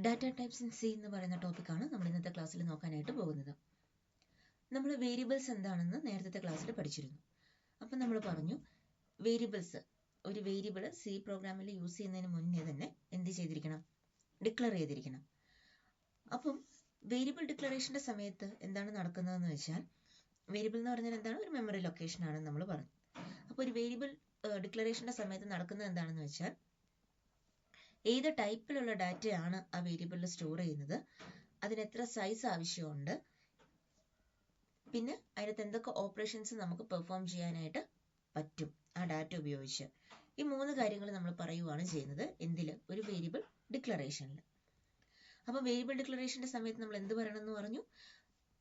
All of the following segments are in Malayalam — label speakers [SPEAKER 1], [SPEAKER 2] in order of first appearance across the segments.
[SPEAKER 1] ഡാറ്റ ടൈപ്സ് ഇൻ സി എന്ന് പറയുന്ന ടോപ്പിക്കാണ് നമ്മൾ ഇന്നത്തെ ക്ലാസ്സിൽ നോക്കാനായിട്ട് പോകുന്നത്. നമ്മൾ വേരിയബിൾസ് എന്താണെന്ന് നേരത്തെ ക്ലാസ്സിൽ പഠിച്ചിരുന്നു. അപ്പം നമ്മൾ പറഞ്ഞു വേരിയബിൾസ്, ഒരു വേരിയബിൾ സി പ്രോഗ്രാമിൽ യൂസ് ചെയ്യുന്നതിന് മുന്നേ തന്നെ എന്ത് ചെയ്തിരിക്കണം? ഡിക്ലെയർ ചെയ്തിരിക്കണം. അപ്പം വേരിയബിൾ ഡിക്ലറേഷൻ്റെ സമയത്ത് എന്താണ് നടക്കുന്നതെന്ന് വെച്ചാൽ, വേരിയബിൾ എന്ന് പറഞ്ഞാൽ എന്താണ്? ഒരു മെമ്മറി ലൊക്കേഷൻ ആണെന്ന് നമ്മൾ പറഞ്ഞു. അപ്പോൾ ഒരു വേരിയബിൾ ഡിക്ലറേഷൻ്റെ സമയത്ത് നടക്കുന്നത് എന്താണെന്ന് വെച്ചാൽ, ഏത് ടൈപ്പിലുള്ള ഡാറ്റയാണ് ആ വേരിയബിളിൽ സ്റ്റോർ ചെയ്യുന്നത്, അതിന് എത്ര സൈസ് ആവശ്യമുണ്ട്, പിന്നെ അതിനകത്ത് എന്തൊക്കെ ഓപ്പറേഷൻസ് നമുക്ക് പെർഫോം ചെയ്യാനായിട്ട് പറ്റും ആ ഡാറ്റ ഉപയോഗിച്ച്. ഈ 3 കാര്യങ്ങൾ നമ്മൾ പറയുകയാണ് ചെയ്യുന്നത് എന്തിൽ? ഒരു വേരിയബിൾ ഡിക്ലറേഷനിൽ. അപ്പോൾ വേരിയബിൾ ഡിക്ലറേഷൻ്റെ സമയത്ത് നമ്മൾ എന്ത് പറയണമെന്ന് പറഞ്ഞു?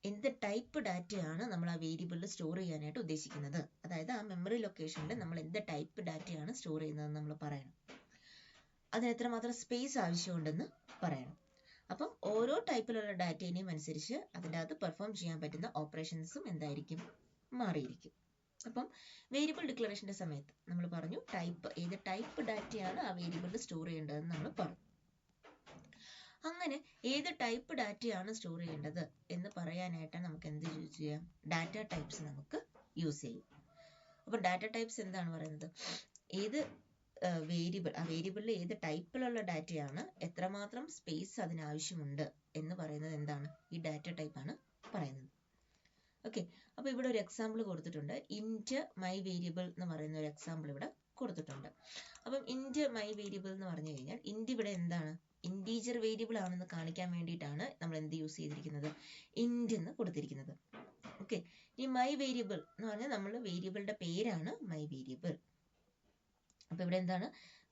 [SPEAKER 1] എന്ത് ടൈപ്പ് ഡാറ്റയാണ് നമ്മൾ ആ വേരിയബിളിൽ സ്റ്റോർ ചെയ്യാനായിട്ട് ഉദ്ദേശിക്കുന്നത്, അതായത് ആ മെമ്മറി ലൊക്കേഷനിൽ നമ്മൾ എന്ത് ടൈപ്പ് ഡാറ്റയാണ് സ്റ്റോർ ചെയ്യുന്നതെന്ന് നമ്മൾ പറയണം. അതിന് എത്രമാത്രം സ്പേസ് ആവശ്യമുണ്ടെന്ന് പറയണം. അപ്പം ഓരോ ടൈപ്പിലുള്ള ഡാറ്റേനെയും അനുസരിച്ച് അതിൻ്റെ അകത്ത് പെർഫോം ചെയ്യാൻ പറ്റുന്ന ഓപ്പറേഷൻസും എന്തായിരിക്കും? മാറിയിരിക്കും. അപ്പം വേരിയബിൾ ഡിക്ലറേഷൻ്റെ സമയത്ത് നമ്മൾ പറഞ്ഞു ടൈപ്പ്, ഏത് ടൈപ്പ് ഡാറ്റയാണ് ആ വേരിയബിളിൽ സ്റ്റോർ ചെയ്യേണ്ടതെന്ന് നമ്മൾ പറഞ്ഞു. അങ്ങനെ ഏത് ടൈപ്പ് ഡാറ്റയാണ് സ്റ്റോർ ചെയ്യേണ്ടത് എന്ന് പറയാനായിട്ടാണ് നമുക്ക് എന്ത് യൂസ് ചെയ്യാം? ഡാറ്റ ടൈപ്സ് നമുക്ക് യൂസ് ചെയ്യും. അപ്പം ഡാറ്റ ടൈപ്സ് എന്താണ് പറയുന്നത്? ഏത് വേരിയബിൾ, ആ വേരിയബിളിൽ ഏത് ടൈപ്പിലുള്ള ഡാറ്റയാണ്, എത്രമാത്രം സ്പേസ് അതിനാവശ്യമുണ്ട് എന്ന് പറയുന്നത് എന്താണ്? ഈ ഡാറ്റ ടൈപ്പാണ് പറയുന്നത്. ഓക്കെ, അപ്പോൾ ഇവിടെ ഒരു എക്സാമ്പിൾ കൊടുത്തിട്ടുണ്ട്. ഇൻറ്റ് മൈ വേരിയബിൾ എന്ന് പറയുന്ന ഒരു എക്സാമ്പിൾ ഇവിടെ കൊടുത്തിട്ടുണ്ട്. അപ്പം ഇൻറ്റ് മൈ വേരിയബിൾ എന്ന് പറഞ്ഞു കഴിഞ്ഞാൽ, ഇൻറ്റ് ഇവിടെ എന്താണ്? ഇൻറ്റീജർ വേരിയബിൾ ആണെന്ന് കാണിക്കാൻ വേണ്ടിയിട്ടാണ് നമ്മൾ എന്ത് യൂസ് ചെയ്തിരിക്കുന്നത്? ഇൻറ്റ് എന്ന് കൊടുത്തിരിക്കുന്നത്. ഓക്കെ, ഈ മൈ വേരിയബിൾ എന്ന് പറഞ്ഞാൽ നമ്മൾ വേരിയബിളിന്റെ പേരാണ് മൈ വേരിയബിൾ. അപ്പൊ ഇവിടെ എന്താണ്?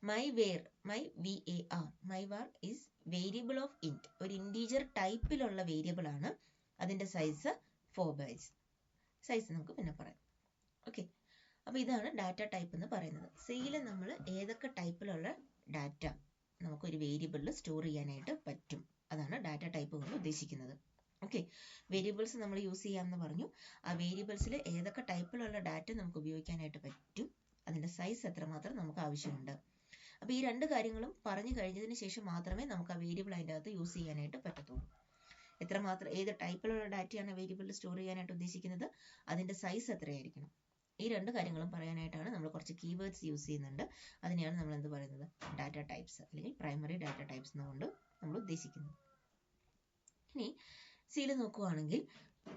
[SPEAKER 1] My var, my VAR, my var is variable of int. ഒരു ഇൻറ്റീജർ ടൈപ്പിലുള്ള വേരിയബിൾ ആണ്. അതിന്റെ സൈസ് 4 bytes. സൈസ് നമുക്ക് പിന്നെ പറയാം. ഓക്കെ, അപ്പൊ ഇതാണ് ഡാറ്റ ടൈപ്പ് എന്ന് പറയുന്നത്. സിയിൽ നമ്മൾ ഏതൊക്കെ ടൈപ്പിലുള്ള ഡാറ്റ നമുക്ക് ഒരു വേരിയബിളിൽ സ്റ്റോർ ചെയ്യാനായിട്ട് പറ്റും, അതാണ് ഡാറ്റ ടൈപ്പ് കൊണ്ട് ഉദ്ദേശിക്കുന്നത്. ഓക്കെ, വേരിയബിൾസ് നമ്മൾ യൂസ് ചെയ്യാമെന്ന് പറഞ്ഞു. ആ വേരിയബിൾസിൽ ഏതൊക്കെ ടൈപ്പിലുള്ള ഡാറ്റ നമുക്ക് ഉപയോഗിക്കാനായിട്ട് പറ്റും, അതിന്റെ സൈസ് എത്രമാത്രം നമുക്ക് ആവശ്യമുണ്ട്. അപ്പോൾ ഈ 2 കാര്യങ്ങളും പറഞ്ഞു കഴിഞ്ഞതിന് ശേഷം മാത്രമേ നമുക്ക് ആ വേരിയബിൾ അതിൻ്റെ അകത്ത് യൂസ് ചെയ്യാനായിട്ട് പറ്റത്തുള്ളൂ. എത്രമാത്രം, ഏത് ടൈപ്പിലുള്ള ഡാറ്റയാണ് വേരിയബിളിൽ സ്റ്റോർ ചെയ്യാനായിട്ട് ഉദ്ദേശിക്കുന്നത്, അതിന്റെ സൈസ് എത്രയായിരിക്കണം. ഈ 2 കാര്യങ്ങളും പറയാനായിട്ടാണ് നമ്മൾ കുറച്ച് കീവേഡ്സ് യൂസ് ചെയ്യുന്നുണ്ട്. അതിനെയാണ് നമ്മൾ എന്ത് പറയുന്നത്? ഡാറ്റ ടൈപ്സ് അല്ലെങ്കിൽ പ്രൈമറി ഡാറ്റ ടൈപ്സ് എന്നുകൊണ്ട് നമ്മൾ ഉദ്ദേശിക്കുന്നത്. ഇനി സിയിൽ നോക്കുകയാണെങ്കിൽ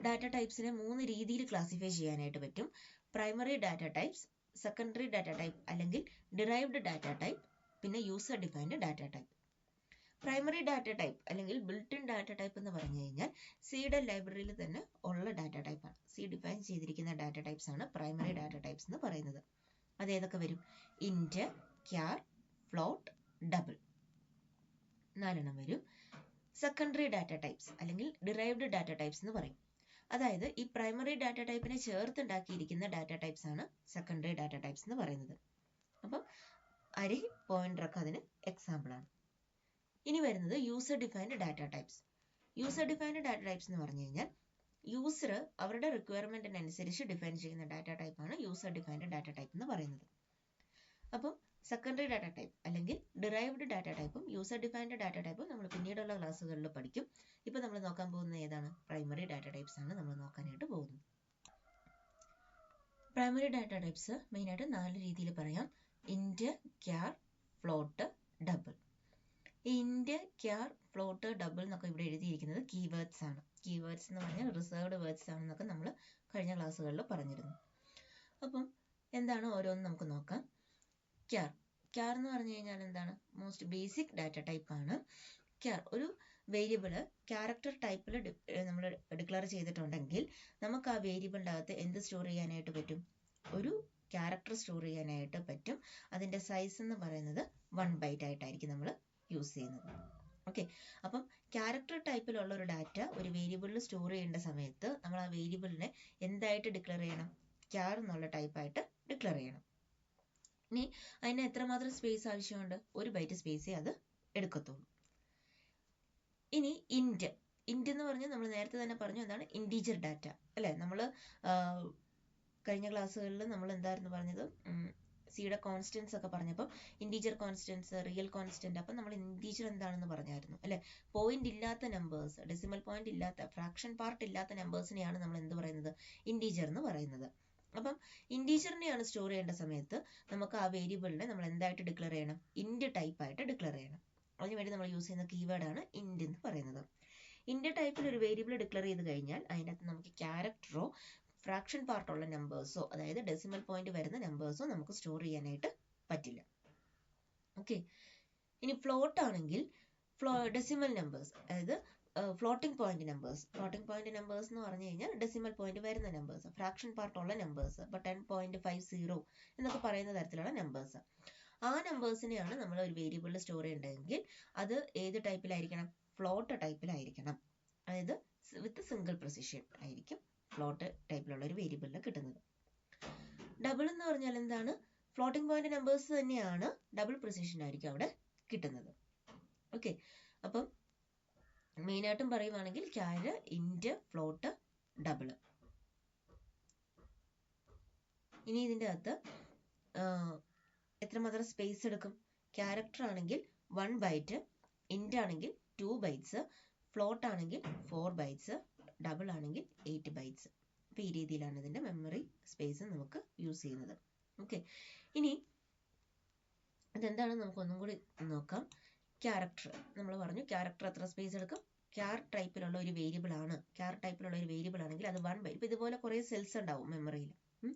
[SPEAKER 1] ഡാറ്റ ടൈപ്സിനെ 3 രീതിയിൽ ക്ലാസിഫൈ ചെയ്യാനായിട്ട് പറ്റും. Primary data types, secondary data type അല്ലെങ്കിൽ ഡിറൈവ്ഡ് ഡാറ്റ ടൈപ്പ്, പിന്നെ user defined data type. Primary data type അല്ലെങ്കിൽ ബിൽറ്റ് ഇൻ ഡാറ്റ ടൈപ്പ് എന്ന് പറഞ്ഞു കഴിഞ്ഞാൽ സിയുടെ ലൈബ്രറിയിൽ തന്നെ ഉള്ള ഡാറ്റ ടൈപ്പാണ്. സി ഡിഫൈൻ ചെയ്തിരിക്കുന്ന ഡാറ്റ ടൈപ്സ് ആണ് പ്രൈമറി ഡാറ്റ ടൈപ്സ് എന്ന് പറയുന്നത്. അത് ഏതൊക്കെ വരും? ഇൻറ്റ്, ക്യാർ, ഫ്ലോട്ട്, ഡബിൾ, 4 വരും. സെക്കൻഡറി ഡാറ്റ ടൈപ്സ് അല്ലെങ്കിൽ ഡിറൈവ്ഡ് ഡാറ്റ ടൈപ്സ് എന്ന് പറയും. അതായത് ഈ പ്രൈമറി ഡാറ്റ ടൈപ്പിനെ ചേർത്തുണ്ടാക്കിയിരിക്കുന്ന ഡാറ്റ ടൈപ്സ് ആണ് സെക്കൻഡറി ഡാറ്റ ടൈപ്സ് എന്ന് പറയുന്നത്. അപ്പം അരി, പോയിന്റർ ഒക്കെ അതിന് എക്സാമ്പിൾ ആണ്. ഇനി വരുന്നത് user defined data types. User defined data types എന്ന് പറഞ്ഞു കഴിഞ്ഞാൽ യൂസർ അവരുടെ റിക്വയർമെന്റിനനുസരിച്ച് ഡിഫൈൻ ചെയ്യുന്ന ഡാറ്റ ടൈപ്പാണ് യൂസർ ഡിഫൈൻഡ് ഡാറ്റ ടൈപ്പ് എന്ന് പറയുന്നത്. അപ്പം സെക്കൻഡറി ഡാറ്റ ടൈപ്പ് അല്ലെങ്കിൽ ഡിറൈവ്ഡ് ഡാറ്റ ടൈപ്പും യൂസർ ഡിഫൈൻഡ് ഡാറ്റ ടൈപ്പും നമ്മൾ പിന്നീടുള്ള ക്ലാസ്സുകളിൽ പഠിക്കും. ഇപ്പൊ നമ്മൾ നോക്കാൻ പോകുന്നത് ഏതാണ്? പ്രൈമറി ഡാറ്റ ടൈപ്സ് ആണ് നമ്മൾ നോക്കാനായിട്ട് പോകുന്നത്. പ്രൈമറി ഡാറ്റ ടൈപ്സ് മെയിനായിട്ട് 4 രീതിയിൽ പറയാം. ഇൻറ്റ്, ക്യാർ, ഫ്ലോട്ട്, ഡബിൾ. ഈ ഇൻറ്റ്, ക്യാർ, ഫ്ലോട്ട്, ഡബിൾ എന്നൊക്കെ ഇവിടെ എഴുതിയിരിക്കുന്നത് കീവേഡ്സ് ആണ്. കീവേഡ്സ് എന്ന് പറഞ്ഞാൽ റിസർവ്ഡ് വേർഡ്സ് ആണെന്നൊക്കെ നമ്മൾ കഴിഞ്ഞ ക്ലാസ്സുകളിൽ പറഞ്ഞിരുന്നു. അപ്പം എന്താണ് ഓരോന്നും നമുക്ക് നോക്കാം. ക്യാർ, ക്യാർ എന്ന് പറഞ്ഞു കഴിഞ്ഞാൽ എന്താണ്? മോസ്റ്റ് ബേസിക് ഡാറ്റ ടൈപ്പ് ആണ് ക്യാർ. ഒരു വേരിയബിള് ക്യാരക്ടർ ടൈപ്പിൽ നമ്മൾ ഡിക്ലെയർ ചെയ്തിട്ടുണ്ടെങ്കിൽ നമുക്ക് ആ വേരിയബിളിൻ്റെ അകത്ത് എന്ത് സ്റ്റോർ ചെയ്യാനായിട്ട് പറ്റും? ഒരു ക്യാരക്ടർ സ്റ്റോർ ചെയ്യാനായിട്ട് പറ്റും. അതിന്റെ സൈസ് എന്ന് പറയുന്നത് 1 byte ആയിട്ടായിരിക്കും നമ്മൾ യൂസ് ചെയ്യുന്നത്. ഓക്കെ, അപ്പം ക്യാരക്ടർ ടൈപ്പിലുള്ള ഒരു ഡാറ്റ ഒരു വേരിയബിളിൽ സ്റ്റോർ ചെയ്യേണ്ട സമയത്ത് നമ്മൾ ആ വേരിയബിളിനെ എന്തായിട്ട് ഡിക്ലെയർ ചെയ്യണം? ക്യാർ എന്നുള്ള ടൈപ്പായിട്ട് ഡിക്ലെയർ ചെയ്യണം. ഇനി അതിന് എത്രമാത്രം സ്പേസ് ആവശ്യമുണ്ട്? 1 byte സ്പേസേ അത് എടുക്കത്തുള്ളൂ. ഇനി ഇൻറ്റ്, ഇൻറ്റ് എന്ന് പറഞ്ഞാൽ നമ്മൾ നേരത്തെ തന്നെ പറഞ്ഞു എന്താണ്? ഇൻറ്റീജർ ഡാറ്റ അല്ലേ? നമ്മൾ കഴിഞ്ഞ ക്ലാസ്സുകളിൽ നമ്മൾ എന്തായിരുന്നു പറഞ്ഞത്? സിയുടെ കോൺസ്റ്റൻസ് ഒക്കെ പറഞ്ഞപ്പോൾ ഇൻറ്റീജർ കോൺസ്റ്റൻസ്, റിയൽ കോൺസ്റ്റന്റ്. അപ്പം നമ്മൾ ഇൻറ്റീജർ എന്താണെന്ന് പറഞ്ഞായിരുന്നു അല്ലെ. പോയിന്റ് ഇല്ലാത്ത നമ്പേഴ്സ്, ഡെസിമൽ പോയിന്റ് ഇല്ലാത്ത, ഫ്രാക്ഷൻ പാർട്ട് ഇല്ലാത്ത നമ്പേഴ്സിനെയാണ് നമ്മൾ എന്ത് പറയുന്നത്, ഇൻറ്റീജർ എന്ന് പറയുന്നത്. അപ്പം ഇൻറ്റീജറിനെയാണ് സ്റ്റോർ ചെയ്യേണ്ട സമയത്ത് നമുക്ക് ആ വേരിയബിളിനെ നമ്മൾ എന്തായിട്ട് ഡിക്ലെയർ ചെയ്യണം, ഇൻറ്റ് ടൈപ്പ് ആയിട്ട് ഡിക്ലെയർ ചെയ്യണം. അതിനുവേണ്ടി നമ്മൾ യൂസ് ചെയ്യുന്ന കീവേഡാണ് ഇൻറ്റ് എന്ന് പറയുന്നത്. ഇൻറ്റ് ടൈപ്പിൽ ഒരു വേരിയബിൾ ഡിക്ലെയർ ചെയ്ത് കഴിഞ്ഞാൽ അതിനകത്ത് നമുക്ക് ക്യാരക്ടറോ ഫ്രാക്ഷൻ പാർട്ടുള്ള നമ്പേഴ്സോ, അതായത് ഡെസിമൽ പോയിന്റ് വരുന്ന നമ്പേഴ്സോ നമുക്ക് സ്റ്റോർ ചെയ്യാനായിട്ട് പറ്റില്ല. ഓക്കെ. ഇനി ഫ്ലോട്ട് ആണെങ്കിൽ ഡെസിമൽ നമ്പേഴ്സ്, അതായത് floating point numbers. Floating point numbers എന്ന് പറഞ്ഞു കഴിഞ്ഞാൽ ഡെസിമൽ പോയിന്റ് വരുന്ന നമ്പേഴ്സ്, ഫ്രാക്ഷൻ പാർട്ടുള്ള നമ്പേഴ്സ്, ഇപ്പോൾ 10.50 എന്നൊക്കെ പറയുന്ന തരത്തിലുള്ള നമ്പേഴ്സ്. ആ നമ്പേഴ്സിനെയാണ് നമ്മൾ ഒരു വേരിയബിളിൽ സ്റ്റോർ ചെയ്യേണ്ടതെങ്കിൽ അത് ഏത് ടൈപ്പിലായിരിക്കണം, ഫ്ലോട്ട് ടൈപ്പിലായിരിക്കണം. അതായത് വിത്ത് സിംഗിൾ പ്രിസിഷൻ ആയിരിക്കും ഫ്ലോട്ട് ടൈപ്പിലുള്ള ഒരു വേരിയബിളിൽ കിട്ടുന്നത്. ഡബിൾ എന്ന് പറഞ്ഞാൽ എന്താണ്, ഫ്ലോട്ടിംഗ് പോയിന്റ് നമ്പേഴ്സ് തന്നെയാണ്, ഡബിൾ പ്രിസിഷൻ ആയിരിക്കും അവിടെ കിട്ടുന്നത്. ഓക്കെ. അപ്പം മെയിനായിട്ടും പറയുവാണെങ്കിൽ ക്യാര്, ഇൻറ്റ്, ഫ്ലോട്ട്, ഡബിൾ. ഇനി ഇതിൻ്റെ അകത്ത് എത്രമാത്രം സ്പേസ് എടുക്കും? ക്യാരക്ടർ ആണെങ്കിൽ 1 ബൈറ്റ്, ഇൻറ്റ് ആണെങ്കിൽ 2 ബൈറ്റ്സ്, ഫ്ലോട്ട് ആണെങ്കിൽ 4 ബൈറ്റ്സ്, ഡബിൾ ആണെങ്കിൽ 8 ബൈറ്റ്സ്. അപ്പോൾ ഈ രീതിയിലാണ് ഇതിൻ്റെ മെമ്മറി സ്പേസ് നമുക്ക് യൂസ് ചെയ്യുന്നത്. ഓക്കെ. ഇനി ഇതെന്താണെന്ന് നമുക്ക് ഒന്നും കൂടി നോക്കാം. ക്യാരക്ടർ നമ്മൾ പറഞ്ഞു, ക്യാരക്ടർ എത്ര സ്പേസ് എടുക്കും? ക്യാർ ടൈപ്പിലുള്ള ഒരു വേരിയബിൾ ആണ്, ക്യാർ ടൈപ്പിലുള്ള ഒരു വേരിയബിൾ ആണെങ്കിൽ അത് 1 ബൈറ്റ്. ഇപ്പോൾ ഇതുപോലെ കുറേ സെൽസ് ഉണ്ടാവും മെമ്മറിയിൽ,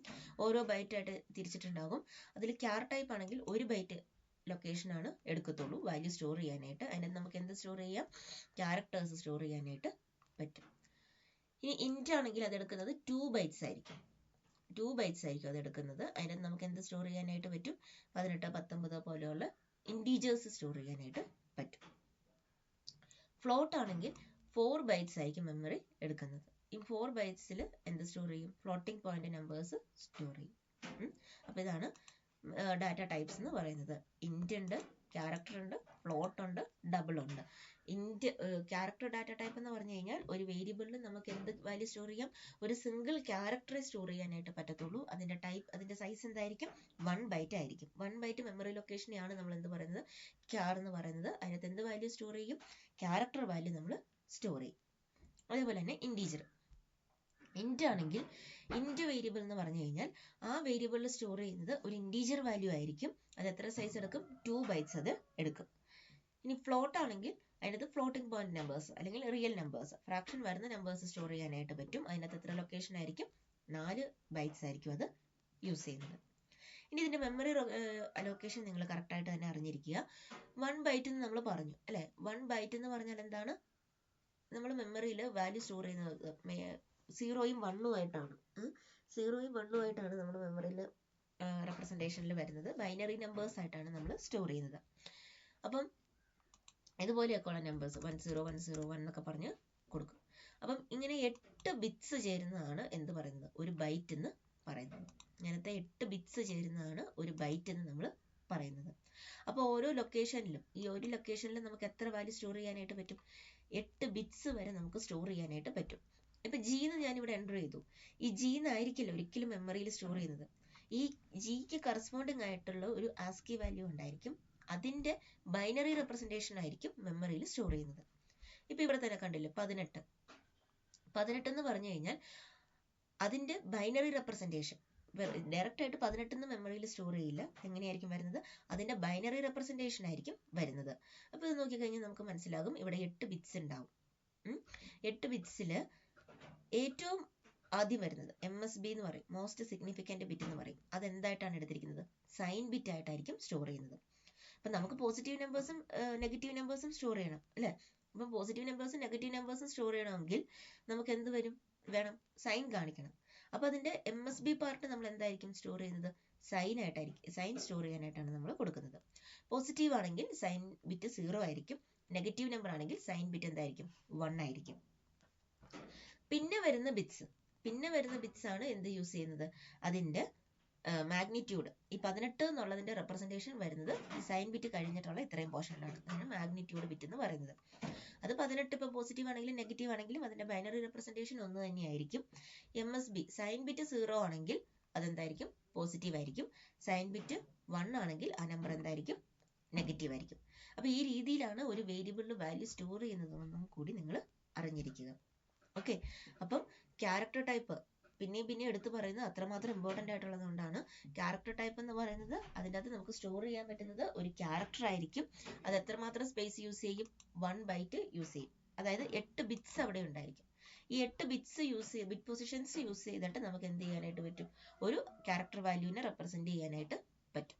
[SPEAKER 1] ഓരോ ബൈറ്റ് ആയിട്ട് തിരിച്ചിട്ടുണ്ടാകും. അതിൽ ക്യാർ ടൈപ്പ് ആണെങ്കിൽ 1 ബൈറ്റ് ലൊക്കേഷനാണ് എടുക്കത്തുള്ളൂ വാല്യൂ സ്റ്റോർ ചെയ്യാനായിട്ട്. അതിനകത്ത് നമുക്ക് എന്ത് സ്റ്റോർ ചെയ്യാം, ക്യാരക്ടേഴ്സ് സ്റ്റോർ ചെയ്യാനായിട്ട് പറ്റും. ഇനി ഇൻറ്റ് ആണെങ്കിൽ അത് എടുക്കുന്നത് 2 ബൈറ്റ്സ് ആയിരിക്കും, 2 ബൈറ്റ്സ് ആയിരിക്കും അത് എടുക്കുന്നത്. അതിനകത്ത് നമുക്ക് എന്ത് സ്റ്റോർ ചെയ്യാനായിട്ട് പറ്റും, 18, 19 പോലെയുള്ള ഇൻറ്റീജേഴ്സ് സ്റ്റോർ ചെയ്യാനായിട്ട് പറ്റും. ഫ്ലോട്ട് ആണെങ്കിൽ 4 ബൈറ്റ്സ് ആയിരിക്കും മെമ്മറി എടുക്കുന്നത്. ഈ 4 ബൈറ്റ്സിൽ എന്ത് സ്റ്റോർ ചെയ്യും, ഫ്ലോട്ടിംഗ് പോയിന്റ് നമ്പേഴ്സ് സ്റ്റോർ ചെയ്യും. അപ്പോൾ ഇതാണ് ഡാറ്റ ടൈപ്സ് എന്ന് പറയുന്നത്. ഇൻറ്റ് ഉണ്ട്, ക്യാരക്ടർ ഉണ്ട്, ഫ്ലോട്ട് ഉണ്ട്, ഡബിൾ ഉണ്ട്. ഇൻറ്റ് ക്യാരക്ടർ ഡാറ്റ ടൈപ്പ് എന്ന് പറഞ്ഞു കഴിഞ്ഞാൽ ഒരു വേരിയബിളിൽ നമുക്ക് എന്ത് വാല്യൂ സ്റ്റോർ ചെയ്യാം, ഒരു സിംഗിൾ ക്യാരക്ടറെ സ്റ്റോർ ചെയ്യാനായിട്ട് പറ്റത്തുള്ളൂ. അതിൻ്റെ ടൈപ്പ്, അതിൻ്റെ സൈസ് എന്തായിരിക്കും, 1 ബൈറ്റ് ആയിരിക്കും. 1 ബൈറ്റ് മെമ്മറി ലൊക്കേഷനെയാണ് നമ്മൾ എന്ത് പറയുന്നത്, ക്യാർ എന്ന് പറയുന്നത്. അതിനകത്ത് എന്ത് വാല്യൂ സ്റ്റോർ ചെയ്യും, ക്യാരക്ടർ വാല്യൂ നമ്മൾ സ്റ്റോർ ചെയ്യും. അതേപോലെ തന്നെ ഇൻറ്റീജർ, ഇൻറ്റ് ആണെങ്കിൽ ഇൻറ്റ് വേരിയബിൾ എന്ന് പറഞ്ഞു കഴിഞ്ഞാൽ ആ വേരിയബിളിൽ സ്റ്റോർ ചെയ്യുന്നത് ഒരു ഇൻറ്റീജർ വാല്യൂ ആയിരിക്കും. അത് എത്ര സൈസ് എടുക്കും, 2 ബൈറ്റ്സ് അത് എടുക്കും. ഇനി ഫ്ലോട്ട് ആണെങ്കിൽ അതിനകത്ത് ഫ്ലോട്ടിംഗ് പോയിന്റ് നമ്പേഴ്സ് അല്ലെങ്കിൽ റിയൽ നമ്പേഴ്സ്, ഫ്രാക്ഷൻ വരുന്ന നമ്പേഴ്സ് സ്റ്റോർ ചെയ്യാനായിട്ട് പറ്റും. അതിനകത്ത് എത്ര ലൊക്കേഷൻ ആയിരിക്കും, 4 ബൈറ്റ്സ് ആയിരിക്കും അത് യൂസ് ചെയ്യുന്നത്. ഇനി ഇതിൻ്റെ മെമ്മറി അലോക്കേഷൻ നിങ്ങൾ കറക്റ്റായിട്ട് തന്നെ അറിഞ്ഞിരിക്കുക. 1 ബൈറ്റ് എന്ന് നമ്മൾ പറഞ്ഞു അല്ലേ. 1 ബൈറ്റ് എന്ന് പറഞ്ഞാൽ എന്താണ്, നമ്മൾ മെമ്മറിയിൽ വാല്യൂ സ്റ്റോർ ചെയ്യുന്നത് 0ഉം 1ഉം ആയിട്ടാണ്. 0ഉം 1ഉം ആയിട്ടാണ് നമ്മൾ മെമ്മറിയിൽ റെപ്രസെൻറ്റേഷനിൽ വരുന്നത്. ബൈനറി നമ്പേഴ്സ് ആയിട്ടാണ് നമ്മൾ സ്റ്റോർ ചെയ്യുന്നത്. അപ്പം ഇതുപോലെയൊക്കെയുള്ള നമ്പേഴ്സ് 1010 എന്നൊക്കെ പറഞ്ഞ് കൊടുക്കും. അപ്പം ഇങ്ങനെ 8 ബിറ്റ്സ് ചേരുന്നതാണ് എന്ത് പറയുന്നത്, ഒരു ബൈറ്റ് എന്ന് പറയുന്നത്. ഇങ്ങനത്തെ 8 ബിറ്റ്സ് ചേരുന്നതാണ് ഒരു ബൈറ്റ് എന്ന് നമ്മൾ പറയുന്നത്. അപ്പോൾ ഓരോ ലൊക്കേഷനിലും, ഈ ഒരു ലൊക്കേഷനിലും നമുക്ക് എത്ര വാല്യൂ സ്റ്റോർ ചെയ്യാനായിട്ട് പറ്റും, 8 ബിറ്റ്സ് വരെ നമുക്ക് സ്റ്റോർ ചെയ്യാനായിട്ട് പറ്റും. ഇപ്പം ജി എന്ന് ഞാനിവിടെ എൻ്റർ ചെയ്തു. ഈ ജി എന്നായിരിക്കില്ല ഒരിക്കലും മെമ്മറിയിൽ സ്റ്റോർ ചെയ്യുന്നത്. ഈ ജിക്ക് കറസ്പോണ്ടിങ് ആയിട്ടുള്ള ഒരു ആസ്കി വാല്യൂ ഉണ്ടായിരിക്കും. അതിൻ്റെ ബൈനറി റെപ്രസെൻറ്റേഷൻ ആയിരിക്കും മെമ്മറിയിൽ സ്റ്റോർ ചെയ്യുന്നത്. ഇപ്പം ഇവിടെ തന്നെ കണ്ടില്ലേ 18 എന്ന് പറഞ്ഞു കഴിഞ്ഞാൽ അതിൻ്റെ ബൈനറി റെപ്രസെൻറ്റേഷൻ ഡയറക്റ്റ് ആയിട്ട് 18 എന്ന് മെമ്മറിയിൽ സ്റ്റോർ ചെയ്യില്ല. എങ്ങനെയായിരിക്കും വരുന്നത്, അതിൻ്റെ ബൈനറി റെപ്രസെൻറ്റേഷൻ ആയിരിക്കും വരുന്നത്. അപ്പോൾ ഇത് നോക്കിക്കഴിഞ്ഞാൽ നമുക്ക് മനസ്സിലാകും ഇവിടെ 8 ബിറ്റ്സ് ഉണ്ടാവും. 8 ബിറ്റ്സിൽ ഏറ്റവും ആദ്യം വരുന്നത് MSB എന്ന് പറയും, മോസ്റ്റ് സിഗ്നിഫിക്കൻറ്റ് ബിറ്റ് എന്ന് പറയും. അതെന്തായിട്ടാണ് എടുത്തിരിക്കുന്നത്, സൈൻ ബിറ്റ് ആയിട്ടായിരിക്കും സ്റ്റോർ ചെയ്യുന്നത്. അപ്പം നമുക്ക് പോസിറ്റീവ് നമ്പേഴ്സും നെഗറ്റീവ് നമ്പേഴ്സും സ്റ്റോർ ചെയ്യണം അല്ലേ. അപ്പം പോസിറ്റീവ് നമ്പേഴ്സും നെഗറ്റീവ് നമ്പേഴ്സും സ്റ്റോർ ചെയ്യണമെങ്കിൽ നമുക്ക് എന്ത് വേണം, സൈൻ കാണിക്കണം. അപ്പോൾ അതിൻ്റെ MSB പാർട്ട് നമ്മൾ എന്തായിരിക്കും സ്റ്റോർ ചെയ്യുന്നത്, സൈൻ ആയിട്ടായിരിക്കും. സൈൻ സ്റ്റോർ ചെയ്യാനായിട്ടാണ് നമ്മൾ കൊടുക്കുന്നത്. പോസിറ്റീവ് ആണെങ്കിൽ സൈൻ ബിറ്റ് 0 ആയിരിക്കും, നെഗറ്റീവ് നമ്പർ ആണെങ്കിൽ സൈൻ ബിറ്റ് എന്തായിരിക്കും, 1 ആയിരിക്കും. പിന്നെ വരുന്ന ബിറ്റ്സ് ആണ് എന്ത് യൂസ് ചെയ്യുന്നത്, അതിൻ്റെ മാഗ്നിറ്റ്യൂഡ്. ഈ 18 എന്നുള്ളതിൻ്റെ റെപ്രസെൻറ്റേഷൻ വരുന്നത് ഈ സൈൻ ബിറ്റ് കഴിഞ്ഞിട്ടുള്ള ഇത്രയും പോർഷനിലാണ്. അതിന് മാഗ്നിറ്റ്യൂഡ് ബിറ്റ് എന്ന് പറയുന്നത്. അത് 18 ഇപ്പോൾ പോസിറ്റീവ് ആണെങ്കിലും നെഗറ്റീവ് ആണെങ്കിലും അതിൻ്റെ ബൈനറി റെപ്രസെൻറ്റേഷൻ ഒന്ന് തന്നെയായിരിക്കും. MSB സൈൻ ബിറ്റ് 0 ആണെങ്കിൽ അതെന്തായിരിക്കും, പോസിറ്റീവ് ആയിരിക്കും. സൈൻ ബിറ്റ് 1 ആണെങ്കിൽ ആ നമ്പർ എന്തായിരിക്കും? നെഗറ്റീവ് ആയിരിക്കും. അപ്പോൾ ഈ രീതിയിലാണ് ഒരു വേരിയബിളിൽ വാല്യൂ സ്റ്റോർ ചെയ്യുന്നതെന്നും കൂടി നിങ്ങൾ അറിഞ്ഞിരിക്കുക. ഓക്കെ, അപ്പം ക്യാരക്ടർ ടൈപ്പ് പിന്നെ എടുത്തു പറയുന്നത് അത്രമാത്രം ഇമ്പോർട്ടൻ്റ് ആയിട്ടുള്ളത് കൊണ്ടാണ്. ക്യാരക്ടർ ടൈപ്പ് എന്ന് പറയുന്നത് അതിൻ്റെ അകത്ത് നമുക്ക് സ്റ്റോർ ചെയ്യാൻ പറ്റുന്നത് ഒരു ക്യാരക്ടർ ആയിരിക്കും. അത് എത്രമാത്രം സ്പേസ് യൂസ് ചെയ്യും? 1 ബൈറ്റ് യൂസ് ചെയ്യും. അതായത് 8 ബിറ്റ്സ് അവിടെ ഉണ്ടായിരിക്കും. ഈ 8 ബിറ്റ്സ് ബിറ്റ് പൊസിഷൻസ് യൂസ് ചെയ്തിട്ട് നമുക്ക് എന്ത് ചെയ്യാനായിട്ട് പറ്റും? ഒരു ക്യാരക്ടർ വാല്യൂവിനെ റെപ്രസെന്റ് ചെയ്യാനായിട്ട് പറ്റും.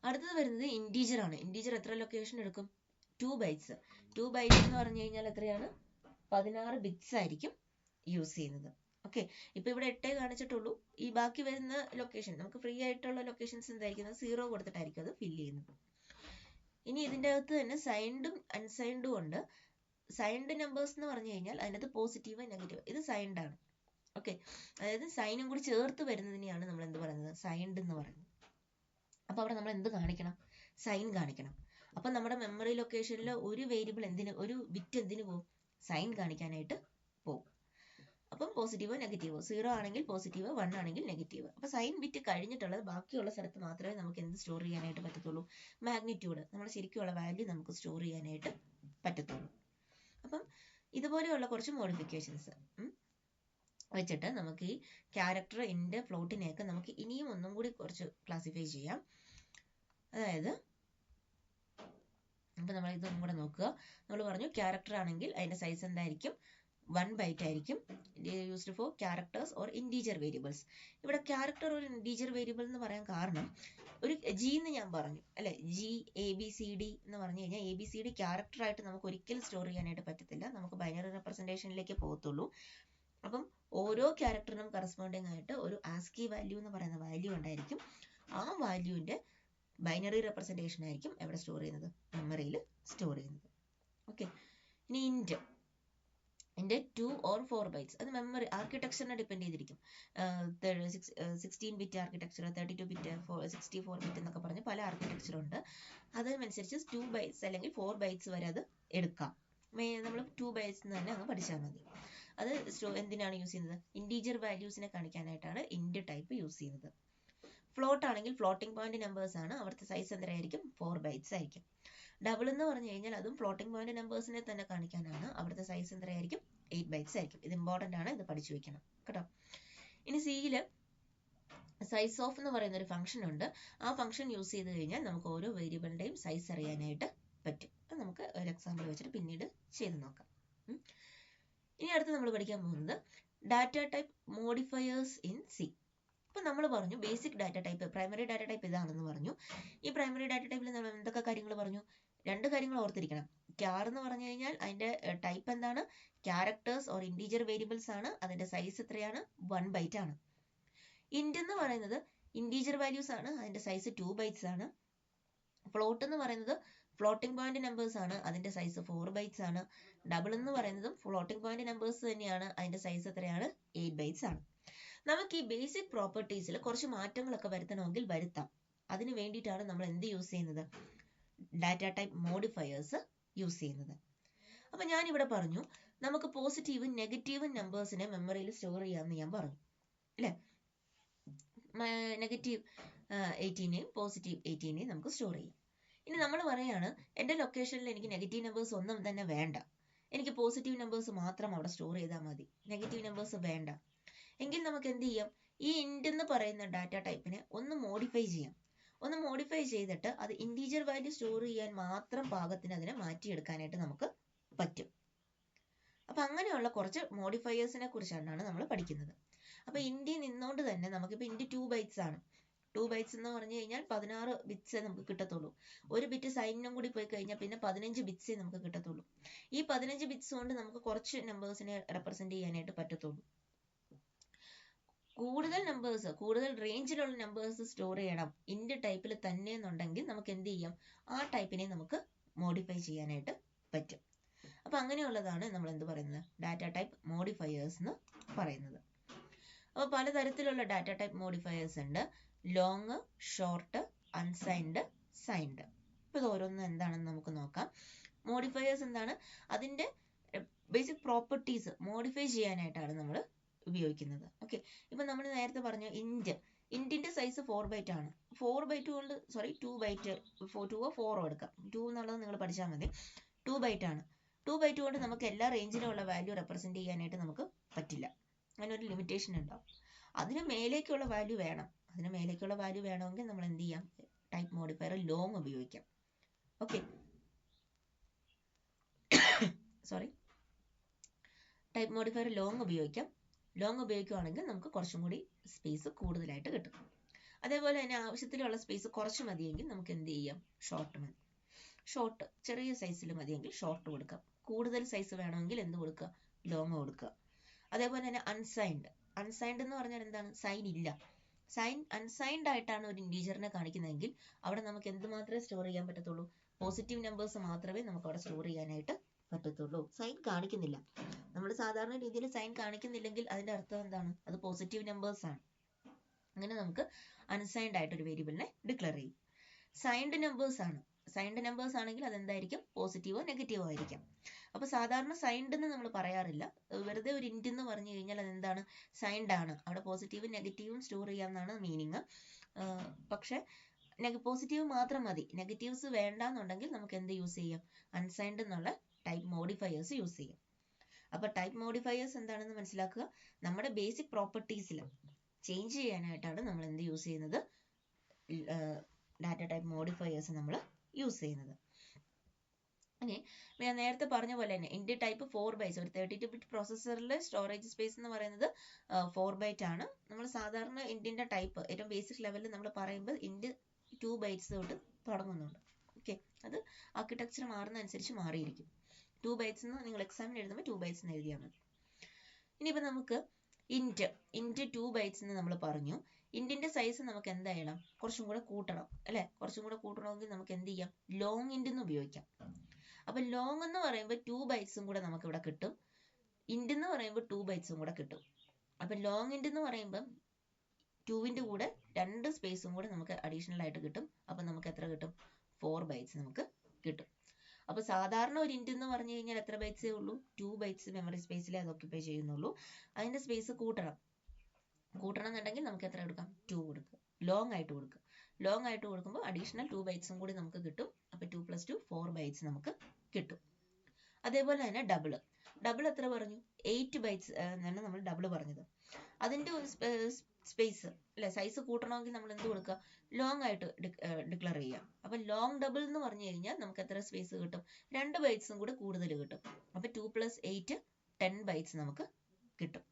[SPEAKER 1] അടുത്തത് വരുന്നത് ഇൻറ്റീജർ ആണ്. ഇൻറ്റീജർ എത്ര ലൊക്കേഷൻ എടുക്കും? 2 ബൈറ്റ്സ്. 2 ബൈറ്റ്സ് എന്ന് പറഞ്ഞു കഴിഞ്ഞാൽ എത്രയാണ്? 16 ബിറ്റ്സ് ആയിരിക്കും യൂസ് ചെയ്യുന്നത്. ഓക്കെ, ഇപ്പൊ ഇവിടെ 8 കാണിച്ചിട്ടുള്ളൂ. ഈ ബാക്കി വരുന്ന ലൊക്കേഷൻ നമുക്ക് ഫ്രീ ആയിട്ടുള്ള ലൊക്കേഷൻസ് എന്തായിരിക്കും? 0 കൊടുത്തിട്ടായിരിക്കും അത് ഫില്ല് ചെയ്യുന്നത്. ഇനി ഇതിൻ്റെ അകത്ത് തന്നെ സൈൻഡും അൺസൈൻഡും ഉണ്ട്. സൈൻഡ് നമ്പേഴ്സ് എന്ന് പറഞ്ഞു കഴിഞ്ഞാൽ അതിനകത്ത് പോസിറ്റീവ് നെഗറ്റീവ്, ഇത് സൈൻഡ് ആണ്. ഓക്കെ, അതായത് സൈനും കൂടി ചേർത്ത് വരുന്നതിനെയാണ് നമ്മൾ എന്ത് പറയുന്നത്? സൈൻഡ് എന്ന് പറയുന്നത്. അപ്പൊ അവിടെ നമ്മൾ എന്ത് കാണിക്കണം? സൈൻ കാണിക്കണം. അപ്പൊ നമ്മുടെ മെമ്മറി ലൊക്കേഷനിൽ ഒരു വേരിയബിൾ ഒരു ബിറ്റ് എന്തിനു പോകും? സൈൻ കാണിക്കാനായിട്ട് പോകും. അപ്പം പോസിറ്റീവോ നെഗറ്റീവോ, 0 ആണെങ്കിൽ പോസിറ്റീവ്, 1 ആണെങ്കിൽ നെഗറ്റീവ്. അപ്പൊ സൈൻ ബിറ്റ് കഴിഞ്ഞിട്ടുള്ളത് ബാക്കിയുള്ള സ്ഥലത്ത് മാത്രമേ നമുക്ക് എന്ത് സ്റ്റോർ ചെയ്യാനായിട്ട് പറ്റത്തുള്ളൂ? മാഗ്നിറ്റ്യൂഡ്, നമ്മുടെ ശരിക്കുള്ള വാല്യൂ നമുക്ക് സ്റ്റോർ ചെയ്യാനായിട്ട് പറ്റത്തുള്ളൂ. അപ്പം ഇതുപോലെയുള്ള കുറച്ച് മോഡിഫിക്കേഷൻസ് വെച്ചിട്ട് നമുക്ക് ഈ ക്യാരക്ടർ, ഇൻഡ്, ഫ്ലോട്ടിനെയൊക്കെ നമുക്ക് ഇനിയും ഒന്നും കൂടി കുറച്ച് ക്ലാസിഫൈ ചെയ്യാം. അതായത് അപ്പൊ നമ്മൾ ഇതൊന്നും കൂടെ നോക്കുക. നമ്മൾ പറഞ്ഞു ക്യാരക്ടർ ആണെങ്കിൽ അതിന്റെ സൈസ് എന്തായിരിക്കും? 1 ബൈറ്റ് ആയിരിക്കും. Used for characters or integer variables. ഇവിടെ ക്യാരക്ടർ ഒരു ഇൻറ്റീജർ വേരിയബിൾ എന്ന് പറയാൻ കാരണം ഒരു ജി എന്ന് ഞാൻ പറഞ്ഞു അല്ലെ, ജി ABCD എന്ന് പറഞ്ഞു കഴിഞ്ഞാൽ ABCD ക്യാരക്ടർ ആയിട്ട് നമുക്ക് ഒരിക്കലും സ്റ്റോർ ചെയ്യാനായിട്ട് പറ്റത്തില്ല. നമുക്ക് ബൈനറി റെപ്രസെന്റേഷനിലേക്ക് പോകത്തുള്ളൂ. അപ്പം ഓരോ ക്യാരക്ടറിനും കറസ്പോണ്ടിങ് ആയിട്ട് ഒരു ആസ്കി വാല്യൂ എന്ന് പറയുന്ന വാല്യൂ ഉണ്ടായിരിക്കും. ആ വാല്യൂവിന്റെ ബൈനറി റെപ്രസെന്റേഷൻ ആയിരിക്കും എവിടെ സ്റ്റോർ ചെയ്യുന്നത്? മെമ്മറിയിൽ സ്റ്റോർ ചെയ്യുന്നത്. ഓക്കെ, ഇനി ഇൻറ്റ് 2 or 4 ബൈറ്റ്സ്. അത് മെമ്മറി ആർക്കിടെക്ചറിനെ ഡിപ്പെൻഡ് ചെയ്തിരിക്കും. 16 ബിറ്റ് ആർക്കിടെക്ചർ, 32 ബിറ്റ്, 64 ബിറ്റ് എന്നൊക്കെ പറഞ്ഞ് പല ആർക്കിടെക്ചർ ഉണ്ട്. അതിനനുസരിച്ച് 2 ബൈറ്റ്സ് അല്ലെങ്കിൽ 4 ബൈറ്റ്സ് വരെ അത് എടുക്കാം. നമ്മൾ 2 ബൈറ്റ്സ് തന്നെ അങ്ങ് പഠിച്ചാൽ മതി. അത് എന്തിനാണ് യൂസ് ചെയ്യുന്നത്? ഇൻറ്റീജർ വാല്യൂസിനെ കാണിക്കാനായിട്ടാണ് ഇൻറ്റ് ടൈപ്പ് യൂസ് ചെയ്യുന്നത്. ഫ്ലോട്ട് ആണെങ്കിൽ ഫ്ലോട്ടിംഗ് പോയിന്റ് നമ്പേഴ്സ് ആണ്. അവിടുത്തെ സൈസ് എത്രയായിരിക്കും? 4 ബൈറ്റ്സ് ആയിരിക്കും. ഡബിൾ എന്ന് പറഞ്ഞു കഴിഞ്ഞാൽ അതും ഫ്ലോട്ടിംഗ് പോയിന്റ് നമ്പേഴ്സിനെ തന്നെ കാണിക്കാനാണ്. അവിടുത്തെ സൈസ് എത്രയായിരിക്കും? 8 ബൈറ്റ്സ് ആയിരിക്കും. ഇത് ഇമ്പോർട്ടൻ്റ് ആണ്, ഇത് പഠിച്ചു വെക്കണം കേട്ടോ. ഇനി സിയില് സൈസ് ഓഫ് എന്ന് പറയുന്ന ഒരു ഫംഗ്ഷൻ ഉണ്ട്. ആ ഫംഗ്ഷൻ യൂസ് ചെയ്ത് കഴിഞ്ഞാൽ നമുക്ക് ഓരോ വേരിയബിളിന്റെയും സൈസ് അറിയാനായിട്ട് പറ്റും. അത് നമുക്ക് ഒരു എക്സാമ്പിൾ വെച്ചിട്ട് പിന്നീട് ചെയ്ത് നോക്കാം. ഇനി അടുത്ത് നമ്മൾ പഠിക്കാൻ പോകുന്നത് data type modifiers in C. അപ്പൊ നമ്മൾ പറഞ്ഞു basic data type, primary data type ഇതാണെന്ന് പറഞ്ഞു. ഈ പ്രൈമറി ഡാറ്റ ടൈപ്പിൽ നമ്മൾ എന്തൊക്കെ കാര്യങ്ങൾ പറഞ്ഞു? 2 കാര്യങ്ങൾ ഓർത്തിരിക്കണം. ക്യാർ എന്ന് പറഞ്ഞു കഴിഞ്ഞാൽ അതിന്റെ ടൈപ്പ് എന്താണ്? ക്യാരക്ടേഴ്സ് ഓർ ഇൻറ്റീജർ വേരിയബിൾസ് ആണ്. അതിന്റെ സൈസ് എത്രയാണ്? 1 ബൈറ്റ് ആണ്. ഇൻറ്റ് എന്ന് പറയുന്നത് ഇൻറ്റീജർ വാല്യൂസ് ആണ്. അതിന്റെ സൈസ് 2 ബൈറ്റ്സ് ആണ്. ഫ്ലോട്ട് എന്ന് പറയുന്നത് ഫ്ലോട്ടിംഗ് പോയിന്റ് നമ്പേഴ്സ് ആണ്. അതിന്റെ സൈസ് 4 ബൈറ്റ്സ് ആണ്. ഡബിൾ എന്ന് പറയുന്നതും ഫ്ലോട്ടിംഗ് പോയിന്റ് നമ്പേഴ്സ് തന്നെയാണ്. അതിന്റെ സൈസ് എത്രയാണ്? 8 ബൈറ്റ്സ് ആണ്. നമുക്ക് ഈ ബേസിക് പ്രോപ്പർട്ടീസിൽ കുറച്ച് മാറ്റങ്ങളൊക്കെ വരുത്തണമെങ്കിൽ വരുത്താം. അതിന് വേണ്ടിയിട്ടാണ് നമ്മൾ എന്ത് യൂസ് ചെയ്യുന്നത്? ഡാറ്റ ടൈപ്പ് മോഡിഫയേഴ്സ് യൂസ് ചെയ്യുന്നത്. അപ്പൊ ഞാൻ ഇവിടെ പറഞ്ഞു നമുക്ക് പോസിറ്റീവും നെഗറ്റീവും നമ്പേഴ്സിനെ മെമ്മറിയിൽ സ്റ്റോർ ചെയ്യാമെന്ന് ഞാൻ പറഞ്ഞു അല്ലെ. നെഗറ്റീവ് 18നെയും പോസിറ്റീവ് 18നെയും നമുക്ക് സ്റ്റോർ ചെയ്യാം. ഇനി നമ്മൾ പറയാണ് എൻ്റെ ലൊക്കേഷനിൽ എനിക്ക് നെഗറ്റീവ് നമ്പേഴ്സ് ഒന്നും തന്നെ വേണ്ട, എനിക്ക് പോസിറ്റീവ് നമ്പേഴ്സ് മാത്രം അവിടെ സ്റ്റോർ ചെയ്താൽ മതി, നെഗറ്റീവ് നമ്പേഴ്സ് വേണ്ട. എങ്കിൽ നമുക്ക് എന്ത് ചെയ്യാം? ഈ ഇൻറ്റ് എന്ന് പറയുന്ന ഡാറ്റ ടൈപ്പിനെ ഒന്ന് മോഡിഫൈ ചെയ്യാം. ഒന്ന് മോഡിഫൈ ചെയ്തിട്ട് അത് ഇൻറ്റീജർ വാല്യൂ സ്റ്റോർ ചെയ്യാൻ മാത്രം പാകത്തിന് അതിനെ മാറ്റിയെടുക്കാനായിട്ട് നമുക്ക് പറ്റും. അപ്പൊ അങ്ങനെയുള്ള കുറച്ച് മോഡിഫയേഴ്സിനെ കുറിച്ചാണ് നമ്മൾ പഠിക്കുന്നത്. അപ്പൊ ഇൻറ്റിൽ നിന്നുകൊണ്ട് തന്നെ നമുക്കിപ്പോൾ ഇൻറ്റ് 2 ബൈറ്റ്സ് ആണ്. 2 ബൈറ്റ്സ് എന്ന് പറഞ്ഞു കഴിഞ്ഞാൽ 16 ബിറ്റ്സേ നമുക്ക് കിട്ടത്തുള്ളൂ. ഒരു ബിറ്റ് സൈനും കൂടി പോയി കഴിഞ്ഞാൽ പിന്നെ 15 ബിറ്റ്സേ നമുക്ക് കിട്ടത്തുള്ളൂ. ഈ 15 ബിറ്റ്സ് കൊണ്ട് നമുക്ക് കുറച്ച് നമ്പേഴ്സിനെ റെപ്രസെന്റ് ചെയ്യാനായിട്ട് പറ്റത്തുള്ളൂ. കൂടുതൽ നമ്പേഴ്സ്, കൂടുതൽ റേഞ്ചിലുള്ള നമ്പേഴ്സ് സ്റ്റോർ ചെയ്യണം ഇൻറ്റ് ടൈപ്പിൽ തന്നെ എന്നുണ്ടെങ്കിൽ നമുക്ക് എന്ത് ചെയ്യാം? ആ ടൈപ്പിനെ നമുക്ക് മോഡിഫൈ ചെയ്യാനായിട്ട് പറ്റും. അപ്പൊ അങ്ങനെയുള്ളതാണ് നമ്മൾ എന്ത് പറയുന്നത്? ഡാറ്റ ടൈപ്പ് മോഡിഫയേഴ്സ് എന്ന് പറയുന്നത്. അപ്പോൾ പലതരത്തിലുള്ള ഡാറ്റ ടൈപ്പ് മോഡിഫയേഴ്സ് ഉണ്ട്. Long, short, unsigned, signed. ഇപ്പൊ ഇത് ഓരോന്നും എന്താണെന്ന് നമുക്ക് നോക്കാം. മോഡിഫയേഴ്സ് എന്താണ്? അതിന്റെ ബേസിക് പ്രോപ്പർട്ടീസ് മോഡിഫൈ ചെയ്യാനായിട്ടാണ് നമ്മൾ ഉപയോഗിക്കുന്നത്. ഓക്കെ, ഇപ്പൊ നമ്മൾ നേരത്തെ പറഞ്ഞു ഇന്റിന്റെ സൈസ് 4 ബൈറ്റ് ആണ്. 4 ബൈറ്റ് കൊണ്ട് 2 ബൈറ്റ് 2 4 എടുക്കാം. 2 എന്നുള്ളത് നിങ്ങൾ പഠിച്ചാൽ മതി. 2 ബൈറ്റ് ആണ്. 2 ബൈറ്റ് കൊണ്ട് നമുക്ക് എല്ലാ റേഞ്ചിലുള്ള വാല്യൂ റെപ്രസെന്റ് ചെയ്യാനായിട്ട് നമുക്ക് പറ്റില്ല. അങ്ങനെ ഒരു ലിമിറ്റേഷൻ ഉണ്ടാവും. അതിന് മേലേക്കുള്ള വാല്യൂ വേണം. വേണമെങ്കിൽ നമ്മൾ എന്ത് ചെയ്യാം? ടൈപ്പ് മോഡിഫയർ ലോങ് ഉപയോഗിക്കാം. ഓക്കെ, ടൈപ്പ് മോഡിഫയർ ലോങ് ഉപയോഗിക്കാം. ലോങ് ഉപയോഗിക്കുകയാണെങ്കിൽ നമുക്ക് കുറച്ചും കൂടി സ്പേസ് കൂടുതലായിട്ട് കിട്ടും. അതേപോലെ തന്നെ ആവശ്യത്തിലുള്ള സ്പേസ് കുറച്ച് മതിയെങ്കിൽ നമുക്ക് എന്ത് ചെയ്യാം? ഷോർട്ട് മതി. ഷോർട്ട് ചെറിയ സൈസിൽ മതിയെങ്കിൽ ഷോർട്ട് കൊടുക്കാം. കൂടുതൽ സൈസ് വേണമെങ്കിൽ എന്ത് കൊടുക്കുക? ലോങ് കൊടുക്കുക. അതേപോലെ തന്നെ അൺസൈൻഡ് എന്ന് പറഞ്ഞാൽ എന്താണ്? സൈൻ ഇല്ല. അൺസൈൻഡ് ആയിട്ടാണ് ഒരു ഇൻറ്റീജറിനെ കാണിക്കുന്നതെങ്കിൽ അവിടെ നമുക്ക് എന്ത് മാത്രമേ സ്റ്റോർ ചെയ്യാൻ പറ്റത്തുള്ളൂ? പോസിറ്റീവ് നമ്പേഴ്സ് മാത്രമേ നമുക്ക് അവിടെ സ്റ്റോർ ചെയ്യാനായിട്ട് പറ്റത്തുള്ളൂ. സൈൻ കാണിക്കുന്നില്ല. നമ്മൾ സാധാരണ രീതിയിൽ സൈൻ കാണിക്കുന്നില്ലെങ്കിൽ അതിന്റെ അർത്ഥം എന്താണ്? അത് പോസിറ്റീവ് നമ്പേഴ്സ് ആണ്. അങ്ങനെ നമുക്ക് അൺസൈൻഡ് ആയിട്ട് ഒരു വേരിയബിളിനെ ഡിക്ലെയർ ചെയ്യും. സൈൻഡ് നമ്പേഴ്സ് ആണെങ്കിൽ അതെന്തായിരിക്കും? പോസിറ്റീവോ നെഗറ്റീവോ ആയിരിക്കാം. അപ്പൊ സാധാരണ സൈൻഡ് എന്ന് നമ്മൾ പറയാറില്ല. വെറുതെ ഒരു ഇന്റ് എന്ന് പറഞ്ഞു കഴിഞ്ഞാൽ അതെന്താണ്? സൈൻഡ് ആണ്. അവിടെ പോസിറ്റീവും നെഗറ്റീവും സ്റ്റോർ ചെയ്യാമെന്നാണ് മീനിങ്. പക്ഷെ പോസിറ്റീവ് മാത്രം മതി. നെഗറ്റീവ്സ് വേണ്ടാന്നുണ്ടെങ്കിൽ നമുക്ക് എന്ത് യൂസ് ചെയ്യാം? അൺസൈൻഡ് എന്നുള്ള ടൈപ്പ് മോഡിഫയേഴ്സ് യൂസ് ചെയ്യാം. അപ്പൊ ടൈപ്പ് മോഡിഫയേഴ്സ് എന്താണെന്ന് മനസ്സിലാക്കുക. നമ്മുടെ ബേസിക് പ്രോപ്പർട്ടീസിൽ ചേഞ്ച് ചെയ്യാനായിട്ടാണ് നമ്മൾ എന്ത് യൂസ് ചെയ്യുന്നത്? ഡാറ്റ ടൈപ്പ് മോഡിഫയേഴ്സ് നമ്മൾ യൂസ് ചെയ്യുന്നത്. ഓക്കെ, ഞാൻ നേരത്തെ പറഞ്ഞ പോലെ തന്നെ ഇന്റ് ടൈപ്പ് 4 ബൈറ്റ്സ്. ഒരു 32 ബിറ്റ് പ്രോസസ്സറിലെ സ്റ്റോറേജ് സ്പേസ് എന്ന് പറയുന്നത് 4 ബൈറ്റ് ആണ്. നമ്മൾ സാധാരണ ഇന്റിന്റെ ടൈപ്പ് ഏറ്റവും ബേസിക് ലെവലിൽ നമ്മൾ പറയുമ്പോൾ ഇന്റ് 2 ബൈറ്റ്സ് തൊട്ട് തുടങ്ങുന്നുണ്ട്. ഓക്കെ, അത് ആർക്കിടെക്ചർ മാറുന്ന അനുസരിച്ച് മാറിയിരിക്കും. 2 ബൈറ്റ്സ് എന്ന് നിങ്ങൾ എക്സാമിന് എഴുതുമ്പോൾ 2 ബൈറ്റ്സ് എന്ന് എഴുതിയാൽ മതി. ഇനിയിപ്പോൾ നമുക്ക് ഇന്റ് 2 ബൈറ്റ്സ് എന്ന് നമ്മൾ പറഞ്ഞു. ഇന്റിന്റെ സൈസ് നമുക്ക് എന്ത് ചെയ്യണം? കുറച്ചും കൂടെ കൂട്ടണം അല്ലെ? കുറച്ചും കൂടെ കൂട്ടണമെങ്കിൽ നമുക്ക് എന്ത് ചെയ്യാം? ലോങ് ഇന്റ് എന്ന് ഉപയോഗിക്കാം. അപ്പൊ ലോങ് എന്ന് പറയുമ്പോൾ 2 ബൈറ്റ്സും കൂടെ നമുക്ക് ഇവിടെ കിട്ടും. ഇന്റ് എന്ന് പറയുമ്പോൾ 2 ബൈറ്റ്സും കൂടെ കിട്ടും. അപ്പൊ ലോങ് ഇന്റ് എന്ന് പറയുമ്പോൾ 2ന്റെ കൂടെ 2 സ്പേസും കൂടെ നമുക്ക് അഡീഷണൽ ആയിട്ട് കിട്ടും. അപ്പൊ നമുക്ക് എത്ര കിട്ടും? 4 ബൈറ്റ്സ് നമുക്ക് കിട്ടും. അപ്പൊ സാധാരണ ഒരു ഇന്റ് എന്ന് പറഞ്ഞു കഴിഞ്ഞാൽ എത്ര ബൈറ്റ്സേ ഉള്ളൂ? 2 ബൈറ്റ്സ് മെമ്മറി സ്പേസിൽ അത് ഓക്യുപ്പൈ ചെയ്യുന്നുള്ളൂ. അതിന്റെ സ്പേസ് കൂട്ടണം എന്നുണ്ടെങ്കിൽ നമുക്ക് എത്ര കൊടുക്കാം? 2 കൊടുക്കുക. ലോങ് ആയിട്ട് കൊടുക്കുമ്പോൾ അഡീഷണൽ 2 ബൈറ്റ്സും കൂടി നമുക്ക് കിട്ടും. അപ്പൊ 2 + 2 4 ബൈറ്റ്സ് നമുക്ക് കിട്ടും. അതേപോലെ തന്നെ ഡബിൾ എത്ര പറഞ്ഞു? 8 ബൈറ്റ്സ് എന്നാണ് നമ്മൾ ഡബിൾ പറഞ്ഞത്. അതിന്റെ ഒരു സ്പേസ് അല്ലെ, സൈസ് കൂട്ടണമെങ്കിൽ നമ്മൾ എന്ത് കൊടുക്കുക? ലോങ് ആയിട്ട് ഡിക്ലെയർ ചെയ്യാം. അപ്പൊ ലോങ് ഡബിൾ എന്ന് പറഞ്ഞു കഴിഞ്ഞാൽ നമുക്ക് എത്ര സ്പേസ് കിട്ടും? 2 ബൈറ്റ്സും കൂടി കൂടുതൽ കിട്ടും. അപ്പൊ 2 + 8 10 ബൈറ്റ്സ് നമുക്ക് കിട്ടും.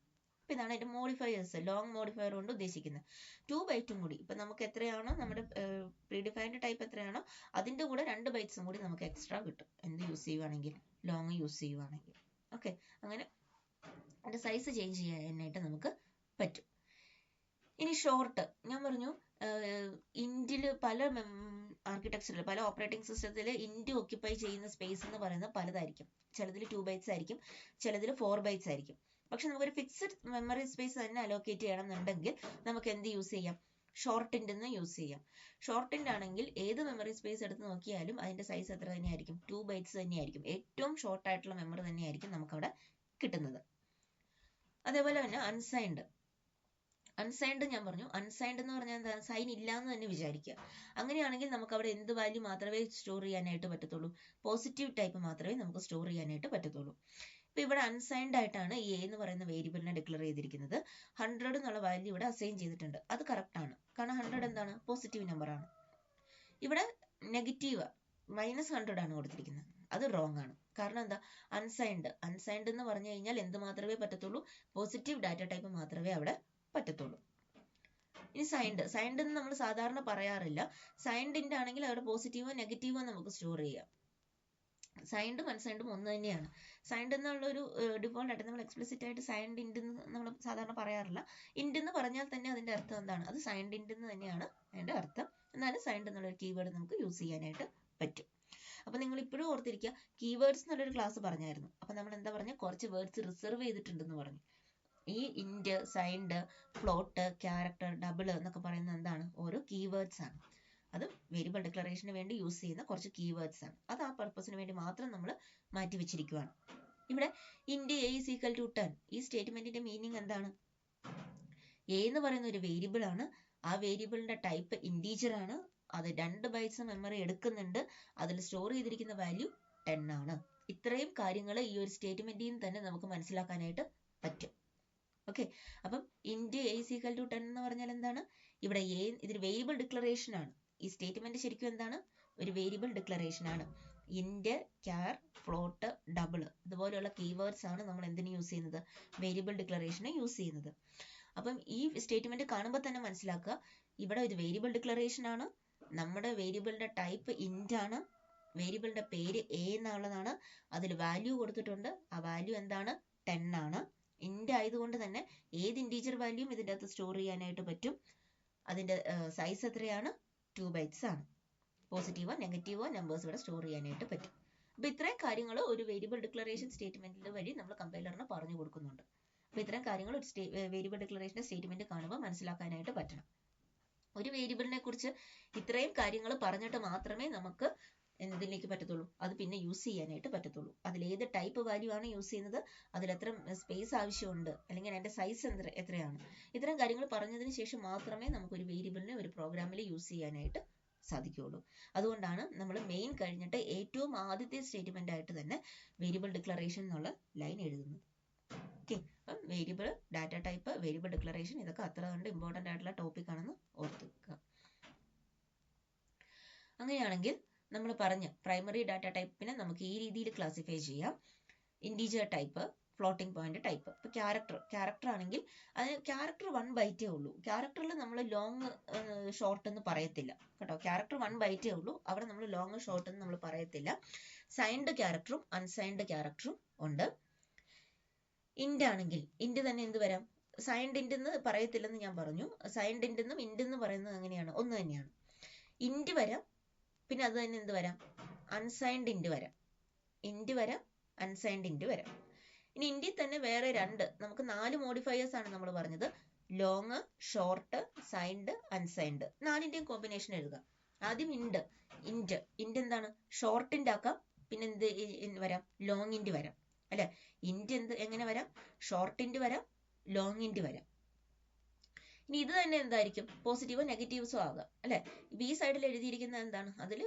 [SPEAKER 1] അപ്പൊ ഇതാണ് അതിന്റെ മോഡിഫയേഴ്സ്. ലോങ് മോഡിഫയർ കൊണ്ട് ഉദ്ദേശിക്കുന്നത് 2 ബൈറ്റും കൂടി. ഇപ്പൊ നമുക്ക് എത്രയാണോ നമ്മുടെ പ്രീഡിഫൈൻഡ് ടൈപ്പ് എത്രയാണോ അതിന്റെ കൂടെ 2 ബൈറ്റ്സും കൂടി നമുക്ക് എക്സ്ട്രാ കിട്ടും. എന്ത് യൂസ് ചെയ്യുവാണെങ്കിൽ? ലോങ് യൂസ് ചെയ്യുവാണെങ്കിൽ. ഓക്കെ, അങ്ങനെ അതിന്റെ സൈസ് ചേഞ്ച് ചെയ്യാനായിട്ട് നമുക്ക് പറ്റും. ഇനി ഷോർട്ട്, ഞാൻ പറഞ്ഞു ഇന്റില് പല ആർക്കിടെക്ചറിൽ പല ഓപ്പറേറ്റിംഗ് സിസ്റ്റത്തിൽ ഇന്റ് ഓക്യുപ്പൈ ചെയ്യുന്ന സ്പേസ് എന്ന് പറയുന്നത് പലതായിരിക്കും. ചിലതിൽ 2 ബൈറ്റ്സ് ആയിരിക്കും, ചിലതിൽ 4 ബൈറ്റ്സ് ആയിരിക്കും. പക്ഷെ നമുക്കൊരു ഫിക്സഡ് മെമ്മറി സ്പേസ് തന്നെ അലോക്കേറ്റ് ചെയ്യണം എന്നുണ്ടെങ്കിൽ നമുക്ക് എന്ത് യൂസ് ചെയ്യാം? ഷോർട്ട് ഇന്റ് എന്ന് യൂസ് ചെയ്യാം. ഷോർട്ട് ഇന്റ് ആണെങ്കിൽ ഏത് മെമ്മറി സ്പേസ് എടുത്ത് നോക്കിയാലും അതിന്റെ സൈസ് എത്ര തന്നെയായിരിക്കും? 2 ബൈറ്റ്സ് തന്നെയായിരിക്കും. ഏറ്റവും ഷോർട്ട് ആയിട്ടുള്ള മെമ്മറി തന്നെയായിരിക്കും നമുക്ക് അവിടെ കിട്ടുന്നത്. അതേപോലെ തന്നെ അൺസൈൻഡ് ഞാൻ പറഞ്ഞു. അൺസൈൻഡ് എന്ന് പറഞ്ഞാൽ എന്താ? സൈൻ ഇല്ലാന്ന് തന്നെ വിചാരിക്കുക. അങ്ങനെയാണെങ്കിൽ നമുക്ക് അവിടെ എന്ത് വാല്യൂ മാത്രമേ സ്റ്റോർ ചെയ്യാനായിട്ട് പറ്റത്തുള്ളൂ? പോസിറ്റീവ് ടൈപ്പ് മാത്രമേ നമുക്ക് സ്റ്റോർ ചെയ്യാനായിട്ട് പറ്റത്തുള്ളൂ. ഇപ്പൊ ഇവിടെ അൺസൈൻഡ് ആയിട്ടാണ് ഈ എ എന്ന് പറയുന്ന വേരിയബിളിനെ ഡിക്ലെയർ ചെയ്തിരിക്കുന്നത്. 100 എന്നുള്ള വാല്യൂ ഇവിടെ അസൈൻ ചെയ്തിട്ടുണ്ട്. അത് കറക്റ്റ് ആണ്. കാരണം 100 എന്താണ്? പോസിറ്റീവ് നമ്പർ ആണ്. ഇവിടെ നെഗറ്റീവ് -100 ആണ് കൊടുത്തിരിക്കുന്നത്. അത് റോങ് ആണ്. കാരണം എന്താ? അൺസൈൻഡ് എന്ന് പറഞ്ഞു കഴിഞ്ഞാൽ എന്ത് മാത്രമേ പറ്റത്തുള്ളൂ? പോസിറ്റീവ് ഡാറ്റ ടൈപ്പ് മാത്രമേ അവിടെ പറ്റത്തുള്ളൂ. ഇനി സൈൻഡ് എന്ന് നമ്മൾ സാധാരണ പറയാറില്ല. സൈൻഡിന്റെ ആണെങ്കിൽ അവിടെ പോസിറ്റീവോ നെഗറ്റീവോ നമുക്ക് സ്റ്റോർ ചെയ്യാം. സൈൻഡും അൺസൈൻഡും ഒന്ന് തന്നെയാണ്. സൈൻഡ് എന്നുള്ളൊരു ഡിഫോൾട്ട് ആയിട്ട് നമ്മൾ എക്സ്പ്ലിസിറ്റ് ആയിട്ട് സൈൻഡ് ഇന്റ് എന്ന് നമ്മൾ സാധാരണ പറയാറില്ല. ഇന്റ് എന്ന് പറഞ്ഞാൽ തന്നെ അതിന്റെ അർത്ഥം എന്താണ്? അത് സൈൻഡ് ഇന്റ് എന്ന് തന്നെയാണ് അതിന്റെ അർത്ഥം. എന്നാലും സൈൻഡ് എന്നുള്ള കീവേഡ് നമുക്ക് യൂസ് ചെയ്യാനായിട്ട് പറ്റും. അപ്പൊ നിങ്ങൾ ഇപ്പോഴും ഓർത്തിരിക്കുക, കീവേഡ്സ് എന്നുള്ളൊരു ക്ലാസ് പറഞ്ഞായിരുന്നു. അപ്പൊ നമ്മൾ എന്താ പറഞ്ഞ? കുറച്ച് വേർഡ്സ് റിസർവ് ചെയ്തിട്ടുണ്ടെന്ന് പറഞ്ഞു. ഈ int, signed, float, character, double എന്നൊക്കെ പറയുന്നത് എന്താണ്? ഓരോ കീവേഡ്സ് ആണ്. അത് വേരിയബിൾ ഡിക്ലറേഷന് വേണ്ടി യൂസ് ചെയ്യുന്ന കുറച്ച് കീവേഡ്സ് ആണ്. അത് ആ പർപ്പസിന് വേണ്ടി മാത്രം നമ്മൾ മാറ്റി വെച്ചിരിക്കുകയാണ്. ഇവിടെ ഇന്റ് a = 10 ഈ സ്റ്റേറ്റ്മെന്റിന്റെ മീനിങ് എന്താണ്? എ എന്ന് പറയുന്ന ഒരു വേരിയബിൾ ആണ്. ആ വേരിയബിളിന്റെ ടൈപ്പ് ഇൻറ്റീജർ ആണ്. അത് 2 ബൈറ്റ്സ് മെമ്മറി എടുക്കുന്നുണ്ട്. അതിൽ സ്റ്റോർ ചെയ്തിരിക്കുന്ന വാല്യൂ 10 ആണ്. ഇത്രയും കാര്യങ്ങൾ ഈ ഒരു സ്റ്റേറ്റ്മെന്റിൽ നിന്ന് തന്നെ നമുക്ക് മനസ്സിലാക്കാനായിട്ട് പറ്റും. ഓക്കെ, അപ്പം ഇൻറ്റ് എ ഈസ് ഈക്വൽ ടു 10 എന്ന് പറഞ്ഞാൽ എന്താണ്? ഇവിടെ എ ഇതൊരു വേരിയബിൾ ഡിക്ലറേഷൻ ആണ്. ഈ സ്റ്റേറ്റ്മെന്റ് ശരിക്കും എന്താണ്? ഒരു വേരിയബിൾ ഡിക്ലറേഷൻ ആണ്. ഇൻറ്റ്, ക്യാർ, ഫ്ലോട്ട്, ഡബിൾ ഇതുപോലെയുള്ള കീവേഡ്സ് ആണ് നമ്മൾ എന്തിനു യൂസ് ചെയ്യുന്നത്? വേരിയബിൾ ഡിക്ലറേഷന് യൂസ് ചെയ്യുന്നത്. അപ്പം ഈ സ്റ്റേറ്റ്മെന്റ് കാണുമ്പോൾ തന്നെ മനസ്സിലാക്കുക, ഇവിടെ ഒരു വേരിയബിൾ ഡിക്ലറേഷൻ ആണ്. നമ്മുടെ വേരിയബിളിന്റെ ടൈപ്പ് ഇൻറ്റ് ആണ്. വേരിയബിളിന്റെ പേര് എ എന്നുള്ളതാണ്. അതിൽ വാല്യൂ കൊടുത്തിട്ടുണ്ട്. ആ വാല്യൂ എന്താണ്? 10 ആണ്. ഇൻറ്റ് ആയതുകൊണ്ട് തന്നെ ഏത് ഇൻറ്റീജർ വാല്യൂയും ഇതിൻ്റെ അകത്ത് സ്റ്റോർ ചെയ്യാനായിട്ട് പറ്റും. അതിന്റെ സൈസ് എത്രയാണ്? 2 ബൈറ്റ്സ് ആണ്. പോസിറ്റീവോ നെഗറ്റീവോ നമ്പേഴ്സ് ഇവിടെ സ്റ്റോർ ചെയ്യാനായിട്ട് പറ്റും. അപ്പൊ ഇത്രയും കാര്യങ്ങൾ ഒരു വേരിയബിൾ ഡിക്ലറേഷൻ സ്റ്റേറ്റ്മെന്റിന്റെ വഴി നമ്മൾ കമ്പൈലറിന് പറഞ്ഞു കൊടുക്കുന്നുണ്ട്. അപ്പൊ ഇത്രയും കാര്യങ്ങൾ ഒരു വേരിയബിൾ ഡിക്ലറേഷൻ സ്റ്റേറ്റ്മെന്റ് കാണുമ്പോൾ മനസ്സിലാക്കാനായിട്ട് പറ്റണം. ഒരു വേരിയബിളിനെ കുറിച്ച് ഇത്രയും കാര്യങ്ങൾ പറഞ്ഞിട്ട് മാത്രമേ നമുക്ക് എന്തിലേക്ക് പറ്റത്തുള്ളൂ? അത് പിന്നെ യൂസ് ചെയ്യാനായിട്ട് പറ്റത്തുള്ളൂ. അതിൽ ഏത് ടൈപ്പ് വാല്യൂ ആണ് യൂസ് ചെയ്യുന്നത്, അതിൽ എത്ര സ്പേസ് ആവശ്യമുണ്ട്, അല്ലെങ്കിൽ അതിന്റെ സൈസ് എത്രയാണ്, ഇത്തരം കാര്യങ്ങൾ പറഞ്ഞതിന് ശേഷം മാത്രമേ നമുക്ക് ഒരു വേരിയബിളിനെ ഒരു പ്രോഗ്രാമിൽ യൂസ് ചെയ്യാനായിട്ട് സാധിക്കുകയുള്ളൂ. അതുകൊണ്ടാണ് നമ്മൾ മെയിൻ കഴിഞ്ഞിട്ട് ഏറ്റവും ആദ്യത്തെ സ്റ്റേറ്റ്മെന്റ് ആയിട്ട് തന്നെ വേരിയബിൾ ഡിക്ലറേഷൻ എന്നുള്ള ലൈൻ എഴുതുന്നത്. ഓക്കെ, അപ്പം variable, data type, variable declaration ഇതൊക്കെ അത്ര കണ്ട് ഇമ്പോർട്ടൻ്റ് ആയിട്ടുള്ള ടോപ്പിക് ആണെന്ന് ഓർത്ത് വെക്കുക. അങ്ങനെയാണെങ്കിൽ നമ്മൾ പറഞ്ഞ പ്രൈമറി ഡാറ്റ ടൈപ്പിനെ നമുക്ക് ഈ രീതിയിൽ ക്ലാസിഫൈ ചെയ്യാം. Integer type, floating point type. ഇപ്പൊ ക്യാരക്ടർ ആണെങ്കിൽ അതിന് ക്യാരക്ടർ 1 ബൈറ്റേ ഉള്ളൂ. ക്യാരക്ടറിൽ നമ്മൾ ലോങ് ഷോർട്ട് എന്ന് പറയത്തില്ല കേട്ടോ. ക്യാരക്ടർ 1 ബൈറ്റേ ഉള്ളൂ. അവിടെ നമ്മൾ ലോങ് ഷോർട്ട് എന്ന് നമ്മൾ പറയത്തില്ല. സൈൻഡ് ക്യാരക്ടറും അൺസൈൻഡ് ക്യാരക്ടറും ഉണ്ട്. ഇൻഡ് ആണെങ്കിൽ ഇൻഡ് തന്നെ എന്ത് വരാം? സൈൻഡ് ഇൻഡ് എന്ന് പറയത്തില്ലെന്ന് ഞാൻ പറഞ്ഞു. സൈൻഡ് ഇൻഡ് എന്നും ഇൻഡ് എന്ന് പറയുന്നത് എങ്ങനെയാണ്? ഒന്ന് തന്നെയാണ്. ഇൻഡ് വരാം, പിന്നെ അത് തന്നെ എന്ത് വരാം? അൺസൈൻഡ് ഇൻഡ് വരാം. ഇൻഡ് വരാം, അൺസൈൻഡ് ഇൻഡ് വരാം. ഇനി ഇൻഡിൽ തന്നെ വേറെ നമുക്ക് 4 മോഡിഫയേഴ്സ് ആണ് നമ്മൾ പറഞ്ഞത്. Long, short, signed, unsigned. 4ന്റെയും കോമ്പിനേഷൻ എഴുതുക. ആദ്യം ഇൻഡ് എന്താണ്? ഷോർട്ടിന്റെ ആക്കാം, പിന്നെ എന്ത് വരാം? ലോങ് ഇൻഡ് വരാം അല്ലെ. ഇൻഡ് എങ്ങനെ വരാം? ഷോർട്ട് ഇൻഡ് വരാം, ലോങ് ഇൻഡ് വരാം. ഇനി ഇത് തന്നെ എന്തായിരിക്കും? പോസിറ്റീവോ നെഗറ്റീവ്സോ ആകാം അല്ലെ. ഈ സൈഡിൽ എഴുതിയിരിക്കുന്നത് എന്താണ്? അതിൽ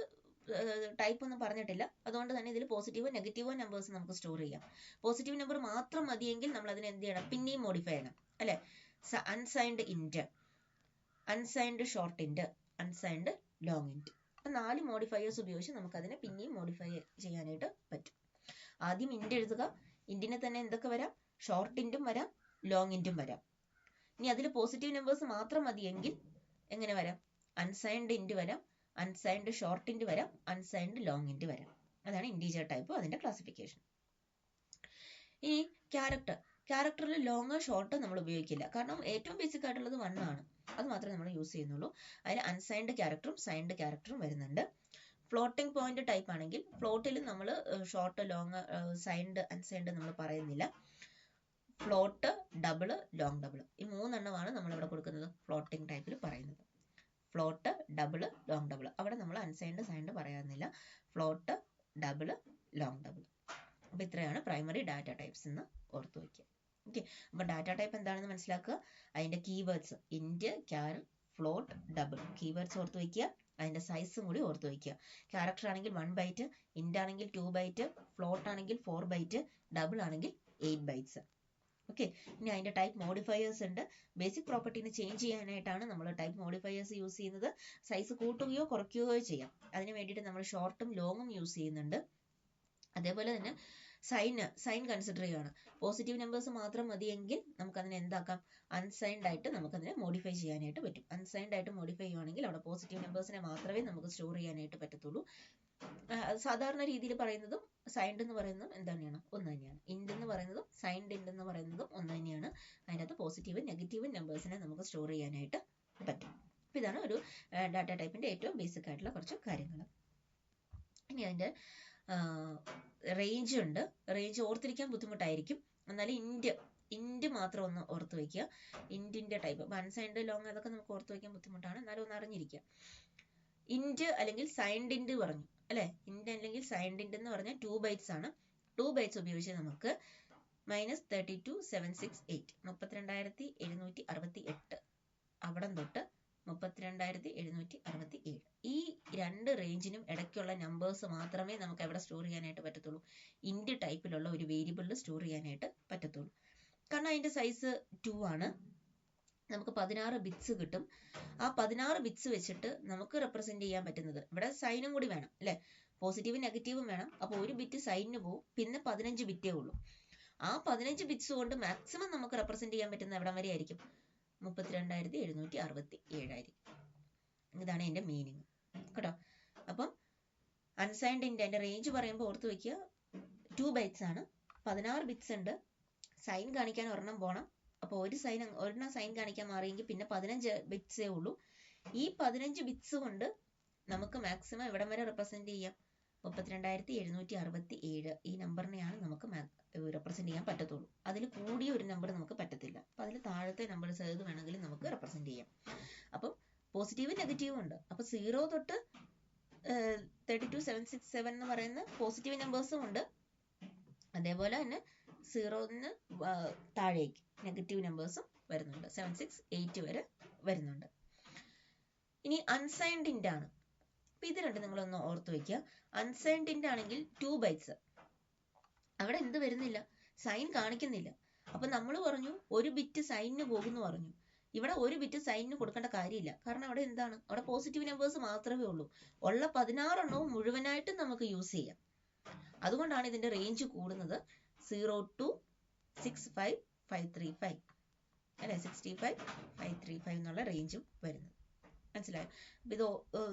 [SPEAKER 1] ടൈപ്പ് ഒന്നും പറഞ്ഞിട്ടില്ല. അതുകൊണ്ട് തന്നെ ഇതിൽ പോസിറ്റീവോ നെഗറ്റീവോ നമ്പേഴ്സ് നമുക്ക് സ്റ്റോർ ചെയ്യാം. പോസിറ്റീവ് നമ്പർ മാത്രം മതിയെങ്കിൽ നമ്മൾ അതിനെ എന്ത് ചെയ്യണം? പിന്നെയും മോഡിഫൈ ചെയ്യണം അല്ലെ. അൺസൈൻഡ് ഇൻഡ്, അൺസൈൻഡ് ഷോർട്ട് ഇൻഡ്, അൺസൈൻഡ് ലോങ് ഇൻഡ്. അപ്പൊ 4 മോഡിഫയേഴ്സ് ഉപയോഗിച്ച് നമുക്ക് അതിനെ പിന്നെയും മോഡിഫൈ ചെയ്യാനായിട്ട് പറ്റും. ആദ്യം ഇൻഡ് എഴുതുക. ഇൻഡിനെ തന്നെ എന്തൊക്കെ വരാം? ഷോർട്ട് ഇൻഡും വരാം, ലോങ് ഇൻഡും വരാം. ഇനി അതിൽ പോസിറ്റീവ് നമ്പേഴ്സ് മാത്രം മതിയെങ്കിൽ എങ്ങനെ വരാം? അൺസൈൻഡ് ഇൻഡ് വരാം, അൺസൈൻഡ് ഷോർട്ട് ഇൻഡ് വരാം, അൺസൈൻഡ് ലോങ് ഇൻഡ് വരാം. അതാണ് ഇൻറ്റീജർ ടൈപ്പ്, അതിന്റെ ക്ലാസിഫിക്കേഷൻ. ഇനി ക്യാരക്ടറിൽ ലോങ് ഷോർട്ട് നമ്മൾ ഉപയോഗിക്കില്ല. കാരണം ഏറ്റവും ബേസിക് ആയിട്ടുള്ളത് 1 ആണ്. അത് മാത്രമേ നമ്മൾ യൂസ് ചെയ്യുന്നുള്ളൂ. അതിൽ അൺസൈൻഡ് ക്യാരക്ടറും സൈൻഡ് ക്യാരക്ടറും വരുന്നുണ്ട്. ഫ്ലോട്ടിംഗ് പോയിന്റ് ടൈപ്പ് ആണെങ്കിൽ ഫ്ലോട്ടിൽ നമ്മൾ ഷോർട്ട്, ലോങ്, സൈൻഡ്, അൺസൈൻഡ് നമ്മൾ പറയുന്നില്ല. ഫ്ലോട്ട്, ഡബിൾ, ലോങ് ഡബിൾ, ഈ 3 എണ്ണമാണ് നമ്മളിവിടെ കൊടുക്കുന്നത് ഫ്ലോട്ടിംഗ് ടൈപ്പിൽ പറയുന്നത്. Float, double, long double. അവിടെ നമ്മൾ അൺസൈൻഡ്, സൈൻഡ് പറയാനില്ല. Float, double, long double. അപ്പൊ ഇത്രയാണ് പ്രൈമറി ഡാറ്റ ടൈപ്സ് എന്ന് ഓർത്തു വയ്ക്കുക. ഓക്കെ, അപ്പൊ ഡാറ്റ ടൈപ്പ് എന്താണെന്ന് മനസ്സിലാക്കുക. അതിന്റെ keywords int, char, float, double keywords ഓർത്തു വയ്ക്കുക. അതിന്റെ സൈസും കൂടി ഓർത്തു വയ്ക്കുക. ക്യാരക്ടർ ആണെങ്കിൽ 1 ബൈറ്റ്, ഇൻറ്റ് ആണെങ്കിൽ 2 ബൈറ്റ്, ഫ്ലോട്ട് ആണെങ്കിൽ 4 ബൈറ്റ്, ഡബിൾ ആണെങ്കിൽ 8 ബൈറ്റ്സ്. ഓക്കെ, ഇനി അതിന്റെ ടൈപ്പ് മോഡിഫയേഴ്സ് ഉണ്ട്. ബേസിക് പ്രോപ്പർട്ടീനെ ചേഞ്ച് ചെയ്യാനായിട്ടാണ് നമ്മൾ ടൈപ്പ് മോഡിഫയേഴ്സ് യൂസ് ചെയ്യുന്നത്. സൈസ് കൂട്ടുകയോ കുറയ്ക്കുകയോ ചെയ്യാം. അതിന് വേണ്ടിയിട്ട് നമ്മൾ ഷോർട്ടും ലോങ്ങും യൂസ് ചെയ്യുന്നുണ്ട്. അതേപോലെ തന്നെ സൈൻ കൺസിഡർ ചെയ്യുകയാണ്. പോസിറ്റീവ് നമ്പേഴ്സ് മാത്രം മതിയെങ്കിൽ നമുക്കതിനെ എന്താക്കാം? അൺസൈൻഡ് ആയിട്ട് നമുക്കതിനെ മോഡിഫൈ ചെയ്യാനായിട്ട് പറ്റും. അൺസൈൻഡ് ആയിട്ട് മോഡിഫൈ ചെയ്യുകയാണെങ്കിൽ അവിടെ പോസിറ്റീവ് നമ്പേഴ്സിനെ മാത്രമേ നമുക്ക് സ്റ്റോർ ചെയ്യാനായിട്ട് പറ്റത്തുള്ളൂ. സാധാരണ രീതിയിൽ പറയുന്നതും സൈൻഡ് എന്ന് പറയുന്നതും എന്താണ്? ഒന്ന് തന്നെയാണ്. ഇൻഡ് എന്ന് പറയുന്നതും സൈൻഡ് ഇൻഡ് എന്ന് പറയുന്നതും ഒന്ന് തന്നെയാണ്. അതിനകത്ത് പോസിറ്റീവും നെഗറ്റീവും നമ്പേഴ്സിനെ നമുക്ക് സ്റ്റോർ ചെയ്യാനായിട്ട് പറ്റും. അപ്പൊ ഇതാണ് ഒരു ഡാറ്റ ടൈപ്പിന്റെ ഏറ്റവും ബേസിക് ആയിട്ടുള്ള കുറച്ച് കാര്യങ്ങൾ. ഇനി അതിന്റെ റേഞ്ച് ഉണ്ട്. റേഞ്ച് ഓർത്തിരിക്കാൻ ബുദ്ധിമുട്ടായിരിക്കും. എന്നാലും ഇൻഡ് മാത്രം ഒന്ന് ഓർത്ത് വയ്ക്കുക. ഇൻഡിന്റെ ടൈപ്പ് അൺസൈൻഡ്, ലോങ് അതൊക്കെ നമുക്ക് ഓർത്ത് വയ്ക്കാൻ ബുദ്ധിമുട്ടാണ്. എന്നാലും ഒന്ന് അറിഞ്ഞിരിക്കുക. ഇൻഡ് അല്ലെങ്കിൽ സൈൻഡ് ഇൻഡ് പറഞ്ഞു അല്ലെ. ഇൻഡ് അല്ലെങ്കിൽ സൈൻഡ് ഇൻഡ് എന്ന് പറഞ്ഞാൽ 2 ബൈറ്റ്സ് ആണ്. 2 ബൈറ്റ്സ് ഉപയോഗിച്ച് നമുക്ക് മൈനസ് 32768 32,768 അവിടം തൊട്ട് 32,767. ഈ രണ്ട് റേഞ്ചിനും ഇടയ്ക്കുള്ള നമ്പേഴ്സ് മാത്രമേ നമുക്ക് എവിടെ സ്റ്റോർ ചെയ്യാനായിട്ട് പറ്റത്തുള്ളൂ? ഇൻഡ് ടൈപ്പിലുള്ള ഒരു വേരിയബിളിൽ സ്റ്റോർ ചെയ്യാനായിട്ട് പറ്റത്തുള്ളൂ. കാരണം അതിന്റെ സൈസ് 2 ആണ്. നമുക്ക് 16 ബിറ്റ്സ് കിട്ടും. ആ 16 ബിറ്റ്സ് വെച്ചിട്ട് നമുക്ക് റെപ്രസെന്റ് ചെയ്യാൻ പറ്റുന്നത്, ഇവിടെ സൈനും കൂടി വേണം അല്ലെ, പോസിറ്റീവും നെഗറ്റീവും വേണം. അപ്പോൾ ഒരു ബിറ്റ് സൈനിന് പോകും, പിന്നെ 15 ബിറ്റേ ഉള്ളൂ. ആ 15 ബിറ്റ്സ് കൊണ്ട് മാക്സിമം നമുക്ക് റെപ്രസെന്റ് ചെയ്യാൻ പറ്റുന്ന എവിടം വരെ ആയിരിക്കും? 32,767 ആയിരിക്കും. ഇതാണ് എന്റെ മീനിങ് കേട്ടോ. അപ്പം അൺസൈൻഡ് ഇൻഡ് അതിന്റെ റേഞ്ച് പറയുമ്പോൾ ഓർത്ത് വെക്കുക, 2 ബൈറ്റ്സ് ആണ്, 16 ബിറ്റ്സ് ഉണ്ട്, സൈൻ കാണിക്കാൻ ഒരെണ്ണം പോണം. അപ്പോൾ ഒരെണ്ണം സൈൻ കാണിക്കാൻ മാറിയെങ്കിൽ പിന്നെ 15 ബിറ്റ്സേ ഉള്ളൂ. ഈ 15 ബിറ്റ്സ് കൊണ്ട് നമുക്ക് മാക്സിമം എവിടം വരെ റെപ്രസെന്റ് ചെയ്യാം? 32,767 ഈ നമ്പറിനെയാണ് നമുക്ക് റെപ്രസെന്റ് ചെയ്യാൻ പറ്റത്തുള്ളൂ. അതിൽ കൂടിയ ഒരു നമ്പർ നമുക്ക് പറ്റത്തില്ല. അപ്പൊ അതിൽ താഴത്തെ നമ്പേഴ്സ് ഏത് വേണമെങ്കിലും നമുക്ക് റെപ്രസെന്റ് ചെയ്യാം. അപ്പം പോസിറ്റീവും നെഗറ്റീവും ഉണ്ട്. അപ്പൊ 0 തൊട്ട് 32,767 എന്ന് പറയുന്ന പോസിറ്റീവ് നമ്പേഴ്സും ഉണ്ട്. അതേപോലെ തന്നെ 0ന്ന് താഴേക്ക് നെഗറ്റീവ് നമ്പേഴ്സും വരുന്നുണ്ട്. 768 വരെ വരുന്നുണ്ട്. ഇനി അൺസൈൻഡ് ഇൻഡ് ആണ്. അപ്പൊ ഇത് രണ്ട് നിങ്ങളൊന്ന് ഓർത്ത് വെക്കുക. അൺസൈൻഡ് ഇൻഡ് ആണെങ്കിൽ 2 ബൈറ്റ്സ്, അവിടെ എന്ത് വരുന്നില്ല? സൈൻ കാണിക്കുന്നില്ല. അപ്പൊ നമ്മൾ പറഞ്ഞു ഒരു ബിറ്റ് സൈനിന് പോകുന്നു പറഞ്ഞു. ഇവിടെ ഒരു ബിറ്റ് സൈനിന് കൊടുക്കേണ്ട കാര്യമില്ല. കാരണം അവിടെ എന്താണ്? അവിടെ പോസിറ്റീവ് നമ്പേഴ്സ് മാത്രമേ ഉള്ളൂ. ഉള്ള 16 എണ്ണവും മുഴുവനായിട്ടും നമുക്ക് യൂസ് ചെയ്യാം. അതുകൊണ്ടാണ് ഇതിന്റെ റേഞ്ച് കൂടുന്നത്. 0 to 65,535 അല്ലെ, 65,535 എന്നുള്ള റേഞ്ചും വരുന്നത്. മനസ്സിലായോ? അപ്പൊ ഇത്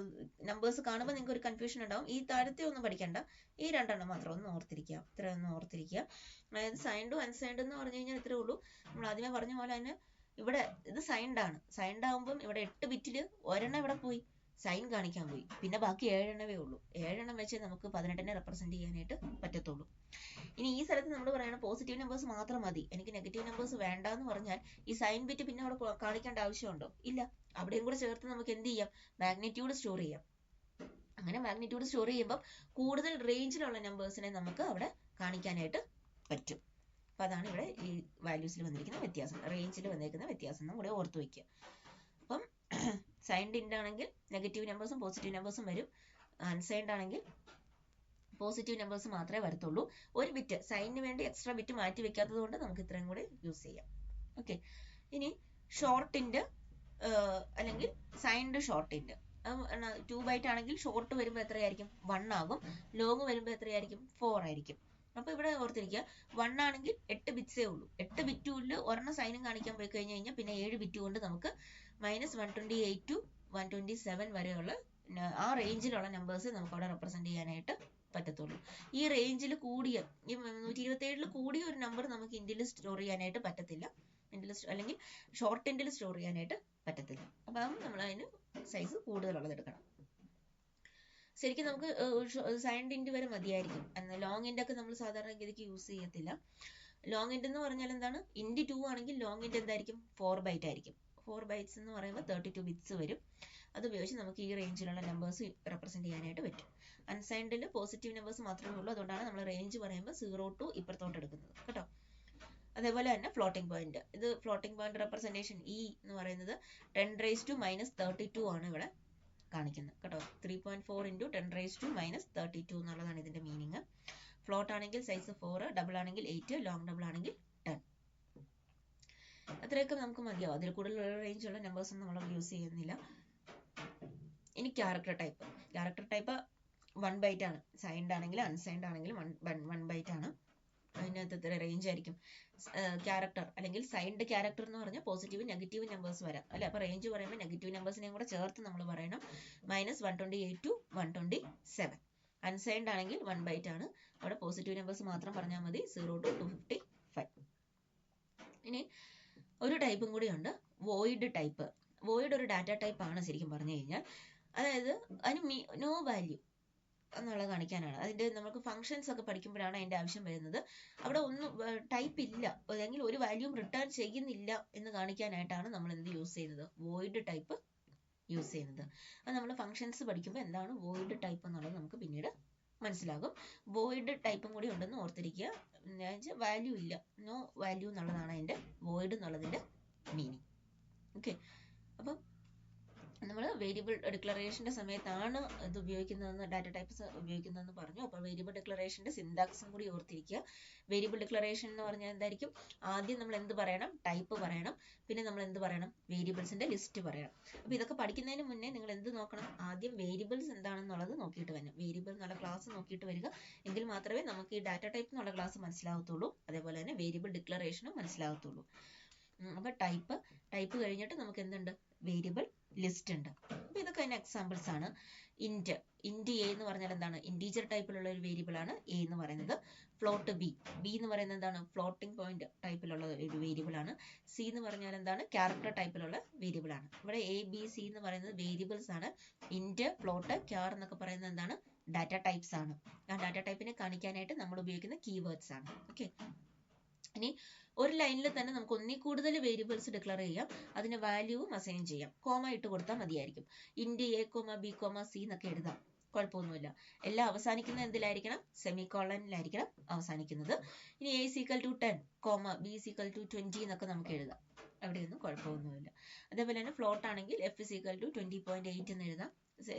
[SPEAKER 1] നമ്പേഴ്സ് കാണുമ്പോൾ നിങ്ങൾക്ക് ഒരു കൺഫ്യൂഷൻ ഉണ്ടാവും. ഈ താഴത്തെ ഒന്നും പഠിക്കണ്ട, ഈ രണ്ടെണ്ണം മാത്രം ഒന്ന് ഓർത്തിരിക്കുക. ഇത്രയൊന്നും ഓർത്തിരിക്കുക. അതായത് സൈൻഡും അൺസൈൻഡ് എന്ന് പറഞ്ഞു കഴിഞ്ഞാൽ ഇത്രേ ഉള്ളൂ. നമ്മൾ ആദ്യമേ പറഞ്ഞ പോലെ തന്നെ ഇവിടെ ഇത് സൈൻഡ് ആണ്. സൈൻഡ് ആകുമ്പം ഇവിടെ 8 ബിറ്റില് ഒരെണ്ണം ഇവിടെ പോയി, സൈൻ കാണിക്കാൻ പോയി. പിന്നെ ബാക്കി 7 എണ്ണമേ ഉള്ളൂ. 7 എണ്ണം വെച്ച് നമുക്ക് 18നെ റെപ്രസെന്റ് ചെയ്യാനായിട്ട് പറ്റത്തുള്ളൂ. ഇനി ഈ സ്ഥലത്ത് നമ്മൾ പറയണം പോസിറ്റീവ് നമ്പേഴ്സ് മാത്രം മതി, എനിക്ക് നെഗറ്റീവ് നമ്പേഴ്സ് വേണ്ട എന്ന് പറഞ്ഞാൽ ഈ സൈൻ ബിറ്റ് പിന്നെ അവിടെ കാണിക്കേണ്ട ആവശ്യമുണ്ടോ? ഇല്ല. അവിടെയും കൂടെ ചേർത്ത് നമുക്ക് എന്ത് ചെയ്യാം? മാഗ്നിറ്റ്യൂഡ് സ്റ്റോർ ചെയ്യാം. അങ്ങനെ മാഗ്നിറ്റ്യൂഡ് സ്റ്റോർ ചെയ്യുമ്പോൾ കൂടുതൽ റേഞ്ചിലുള്ള നമ്പേഴ്സിനെ നമുക്ക് അവിടെ കാണിക്കാനായിട്ട് പറ്റും. അപ്പൊ അതാണ് ഇവിടെ ഈ വാല്യൂസിൽ വന്നിരിക്കുന്ന വ്യത്യാസം, റേഞ്ചിൽ വന്നിരിക്കുന്ന വ്യത്യാസം എന്നും കൂടെ ഓർത്ത് വയ്ക്കുക. അപ്പം സൈൻഡ് ഇൻഡ് ആണെങ്കിൽ നെഗറ്റീവ് നമ്പേഴ്സും പോസിറ്റീവ് നമ്പേഴ്സും വരും. അൺസൈൻഡ് ആണെങ്കിൽ പോസിറ്റീവ് നമ്പേഴ്സ് മാത്രമേ വരത്തുള്ളൂ. ഒരു ബിറ്റ് സൈനിന് വേണ്ടി എക്സ്ട്രാ ബിറ്റ് മാറ്റി വെക്കാത്തത് കൊണ്ട് നമുക്ക് ഇത്രയും കൂടെ യൂസ് ചെയ്യാം. ഓക്കെ. ഇനി ഷോർട്ട് ഇൻഡ് അല്ലെങ്കിൽ സൈൻഡ് ഷോർട്ട് ഇൻഡ്. 2 ബൈറ്റ് ആണെങ്കിൽ ഷോർട്ട് വരുമ്പോൾ എത്രയായിരിക്കും? 1 ആകും. ലോങ് വരുമ്പോൾ എത്രയായിരിക്കും? 4 ആയിരിക്കും. അപ്പൊ ഇവിടെ ഓർത്തിരിക്കുക, 1 ആണെങ്കിൽ 8 ബിറ്റ്സേ ഉള്ളൂ. 8 ബിറ്റുകളിൽ ഒരെണ്ണം സൈനും കാണിക്കാൻ പോയി കഴിഞ്ഞ് കഴിഞ്ഞാൽ പിന്നെ 7 ബിറ്റ് കൊണ്ട് നമുക്ക് -128 to 127 വരെയുള്ള ആ റേഞ്ചിലുള്ള നമ്പേഴ്സ് നമുക്ക് അവിടെ റെപ്രസെന്റ് ചെയ്യാനായിട്ട് പറ്റത്തുള്ളൂ. ഈ റേഞ്ചിൽ കൂടിയ, ഈ 127 കൂടിയ ഒരു നമ്പർ നമുക്ക് ഇന്ത്യയിൽ സ്റ്റോർ ചെയ്യാനായിട്ട് പറ്റത്തില്ല. അല്ലെങ്കിൽ ഷോർട്ട് എൻഡിൽ സ്റ്റോർ ചെയ്യാനായിട്ട് പറ്റത്തില്ല. അപ്പം നമ്മൾ അതിന് സൈസ് കൂടുതലുള്ളത് എടുക്കണം. ശരിക്കും നമുക്ക് സൈൻഡ് ഇൻഡ് വരെ മതിയായിരിക്കും. ലോങ് ഇൻഡ് ഒക്കെ നമ്മൾ സാധാരണ ഗതിക്ക് യൂസ് ചെയ്യത്തില്ല. ലോങ് ഇൻഡ് എന്ന് പറഞ്ഞാൽ എന്താണ്? ഇൻഡ് 2 ആണെങ്കിൽ ലോങ് ഇൻഡ് എന്തായിരിക്കും? 4 ബൈറ്റ് ആയിരിക്കും. 4 ബൈറ്റ്സ് എന്ന് പറയുമ്പോൾ 32 ബിറ്റ്സ് വരും. അത് ഉപയോഗിച്ച് നമുക്ക് ഈ റേഞ്ചിലുള്ള നമ്പേഴ്സ് റെപ്രസെന്റ് ചെയ്യാനായിട്ട് പറ്റും. അൺസൈൻഡിൽ പോസിറ്റീവ് നമ്പേഴ്സ് മാത്രമേ ഉള്ളൂ. അതുകൊണ്ടാണ് നമ്മൾ റേഞ്ച് പറയുമ്പോൾ 0 to ഇപ്പുറത്തോട്ട് എടുക്കുന്നത് കേട്ടോ. അതേപോലെ തന്നെ ഫ്ലോട്ടിംഗ് പോയിന്റ്. ഇത് ഫ്ലോട്ടിംഗ് പോയിന്റ് റെപ്രസെന്റേഷൻ E എന്ന് പറയുന്നത് 10⁻32 ആണ് ഇവിടെ കാണിക്കുന്നത് കേട്ടോ. 3.4 × 10⁻32 എന്നുള്ളതാണ് ഇതിന്റെ മീനിങ്. ഫ്ലോട്ട് ആണെങ്കിൽ സൈസ് 4, ഡബിൾ ആണെങ്കിൽ 8, ലോങ് ഡബിൾ ആണെങ്കിൽ 10. അത്രയൊക്കെ നമുക്ക് മതിയാവും. അതിൽ കൂടുതലുള്ള റേഞ്ചുള്ള നമ്പേഴ്സ് ഒന്നും നമ്മൾ യൂസ് ചെയ്യുന്നില്ല. ഇനി character type. Character type 1 byte ആണ്. സൈൻഡ് ആണെങ്കിലും അൺസൈൻഡ് ആണെങ്കിലും 1 ബൈറ്റ് ആണ്. അതിനകത്ത് എത്ര റേഞ്ച് ആയിരിക്കും? ക്യാരക്ടർ അല്ലെങ്കിൽ സൈൻഡ് ക്യാരക്ടർ എന്ന് പറഞ്ഞാൽ പോസിറ്റീവ് നെഗറ്റീവ് നമ്പേഴ്സ് വരാം അല്ലെ. അപ്പൊ റേഞ്ച് പറയുമ്പോൾ നെഗറ്റീവ് നമ്പേഴ്സിനെയും കൂടെ ചേർത്ത് നമ്മൾ പറയണം. -128 to 127. അൺസൈൻഡ് ആണെങ്കിൽ 1 ബൈറ്റ് ആണ്. അവിടെ പോസിറ്റീവ് നമ്പേഴ്സ് മാത്രം പറഞ്ഞാൽ മതി. 0 to 255. ഇനി ഒരു ടൈപ്പും കൂടി ഉണ്ട്, വോയിഡ് ടൈപ്പ്. വോയിഡ് ഒരു ഡാറ്റ ടൈപ്പ് ആണ് ശരിക്കും പറഞ്ഞു കഴിഞ്ഞാൽ. അതായത് അതിന് നോ വാല്യൂ എന്നുള്ളത് കാണിക്കാനാണ്. അതിന്റെ നമുക്ക് ഫംഗ്ഷൻസ് ഒക്കെ പഠിക്കുമ്പോഴാണ് അതിന്റെ ആവശ്യം വരുന്നത്. അവിടെ ഒന്നും ടൈപ്പ് ഇല്ല, അല്ലെങ്കിൽ ഒരു വാല്യൂം റിട്ടേൺ ചെയ്യുന്നില്ല എന്ന് കാണിക്കാനായിട്ടാണ് നമ്മൾ എന്ത് യൂസ് ചെയ്യുന്നത്? വോയിഡ് ടൈപ്പ് യൂസ് ചെയ്യുന്നത്. അത് നമ്മൾ ഫംഗ്ഷൻസ് പഠിക്കുമ്പോൾ എന്താണ് വോയിഡ് ടൈപ്പ് എന്നുള്ളത് നമുക്ക് പിന്നീട് മനസ്സിലാകും. വോയിഡ് ടൈപ്പും കൂടി ഉണ്ടെന്ന് ഓർത്തിരിക്കുക. വാല്യൂ ഇല്ല, നോ വാല്യൂ എന്നുള്ളതാണ് അതിൻ്റെ വോയിഡ് എന്നുള്ളതിൻ്റെ മീനിങ്. ഓക്കെ, അപ്പം നമ്മൾ വേരിയബിൾ ഡിക്ലറേഷൻ്റെ സമയത്താണ് ഇത് ഉപയോഗിക്കുന്നതെന്ന്, ഡാറ്റ ടൈപ്പ്സ് ഉപയോഗിക്കുന്നതെന്ന് പറഞ്ഞു. അപ്പോൾ വേരിയബിൾ ഡിക്ലറേഷൻ്റെ സിൻടാക്സും കൂടി ഓർത്തിരിക്കുക. വേരിയബിൾ ഡിക്ലറേഷൻ എന്ന് പറഞ്ഞാൽ എന്തായിരിക്കും? ആദ്യം നമ്മൾ എന്ത് പറയണം? ടൈപ്പ് പറയണം. പിന്നെ നമ്മൾ എന്ത് പറയണം? വേരിയബിൾസിൻ്റെ ലിസ്റ്റ് പറയണം. അപ്പോൾ ഇതൊക്കെ പഠിക്കുന്നതിന് മുന്നേ നിങ്ങൾ എന്ത് നോക്കണം? ആദ്യം വേരിയബിൾസ് എന്താണെന്നുള്ളത് നോക്കിയിട്ട് വരണം. വേരിയബിൾ എന്നുള്ള ക്ലാസ് നോക്കിയിട്ട് വരിക. എങ്കിൽ മാത്രമേ നമുക്ക് ഈ ഡാറ്റ ടൈപ്പ് എന്നുള്ള ക്ലാസ് മനസ്സിലാകത്തുള്ളൂ. അതേപോലെ തന്നെ വേരിയബിൾ ഡിക്ലറേഷനും മനസ്സിലാകത്തുള്ളൂ. അപ്പോൾ ടൈപ്പ് കഴിഞ്ഞിട്ട് നമുക്ക് എന്തുണ്ട്? വേരിയബിൾ ലിസ്റ്റ് ഉണ്ട്. അപ്പോൾ ഇതൊക്കെ അതിന് എക്സാമ്പിൾസ് ആണ്. ഇൻറ്റ് എ എന്ന് പറഞ്ഞാൽ എന്താണ്? ഇൻറ്റീജർ ടൈപ്പിലുള്ള ഒരു വേരിയബിൾ ആണ് എ എന്ന് പറയുന്നത്. ഫ്ലോട്ട് ബി എന്ന് പറയുന്നത് എന്താണ്? ഫ്ലോട്ടിംഗ് പോയിന്റ് ടൈപ്പിലുള്ള ഒരു വേരിയബിൾ ആണ്. സി എന്ന് പറഞ്ഞാൽ എന്താണ്? ക്യാരക്ടർ ടൈപ്പിലുള്ള വേരിയബിൾ ആണ്. ഇവിടെ എ ബി സി എന്ന് പറയുന്നത് വേരിയബിൾസ് ആണ്. ഇൻറ്റ്, ഫ്ലോട്ട്, ക്യാർ എന്നൊക്കെ പറയുന്നത് എന്താണ്? ഡാറ്റ ടൈപ്സ് ആണ്. ആ ഡാറ്റ ടൈപ്പിനെ കാണിക്കാനായിട്ട് നമ്മൾ ഉപയോഗിക്കുന്ന കീവേഡ്സ് ആണ്. ഓക്കെ, ഇനി ഒരു ലൈനിൽ തന്നെ നമുക്ക് ഒന്നിൽ കൂടുതൽ വേരിയബിൾസ് ഡിക്ലെയർ ചെയ്യാം. അതിന് വാല്യൂവും അസൈൻ ചെയ്യാം. കോമ ഇട്ട് കൊടുത്താൽ മതിയായിരിക്കും. Int a comma b comma c എന്നൊക്കെ എഴുതാം, കുഴപ്പമൊന്നുമില്ല. എല്ലാം അവസാനിക്കുന്നത് എന്തിലായിരിക്കണം? സെമിക്കോളനിലായിരിക്കണം അവസാനിക്കുന്നത്. ഇനി a equal to 10 comma b equal to 20 എന്നൊക്കെ നമുക്ക് എഴുതാം, അവിടെയൊന്നും കുഴപ്പമൊന്നുമില്ല. അതേപോലെ തന്നെ ഫ്ലോട്ട് ആണെങ്കിൽ എഫ് ഈക്വൽ ടു 20.8 എന്ന് എഴുതാം.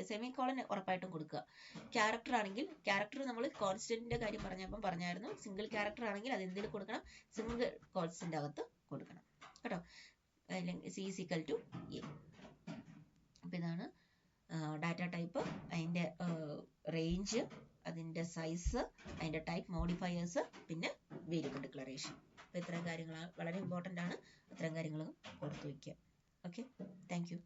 [SPEAKER 1] സെമിക്കോളൻ ഉറപ്പായിട്ടും കൊടുക്കുക. ക്യാരക്ടർ ആണെങ്കിൽ, ക്യാരക്ടർ നമ്മൾ കോൺസ്റ്റന്റിന്റെ കാര്യം പറഞ്ഞായിരുന്നു. സിംഗിൾ ക്യാരക്ടർ ആണെങ്കിൽ അത് എന്തിൽ കൊടുക്കണം? സിംഗിൾ കോൺസ്റ്റന്റ് അകത്ത് കൊടുക്കണം കേട്ടോ. അല്ലെങ്കിൽ സി ഈക്വൽ ടു എ. അപ്പം ഇതാണ് ഡാറ്റ ടൈപ്പ്, അതിൻ്റെ റേഞ്ച്, അതിൻ്റെ സൈസ്, അതിൻ്റെ ടൈപ്പ് മോഡിഫയേഴ്സ്, പിന്നെ വേരിയബിൾ ഡിക്ലറേഷൻ. അപ്പോൾ ഇത്തരം കാര്യങ്ങൾ വളരെ ഇമ്പോർട്ടൻ്റ് ആണ്. അത്തരം കാര്യങ്ങൾ ഓർത്ത് വയ്ക്കുക. Okay, thank you.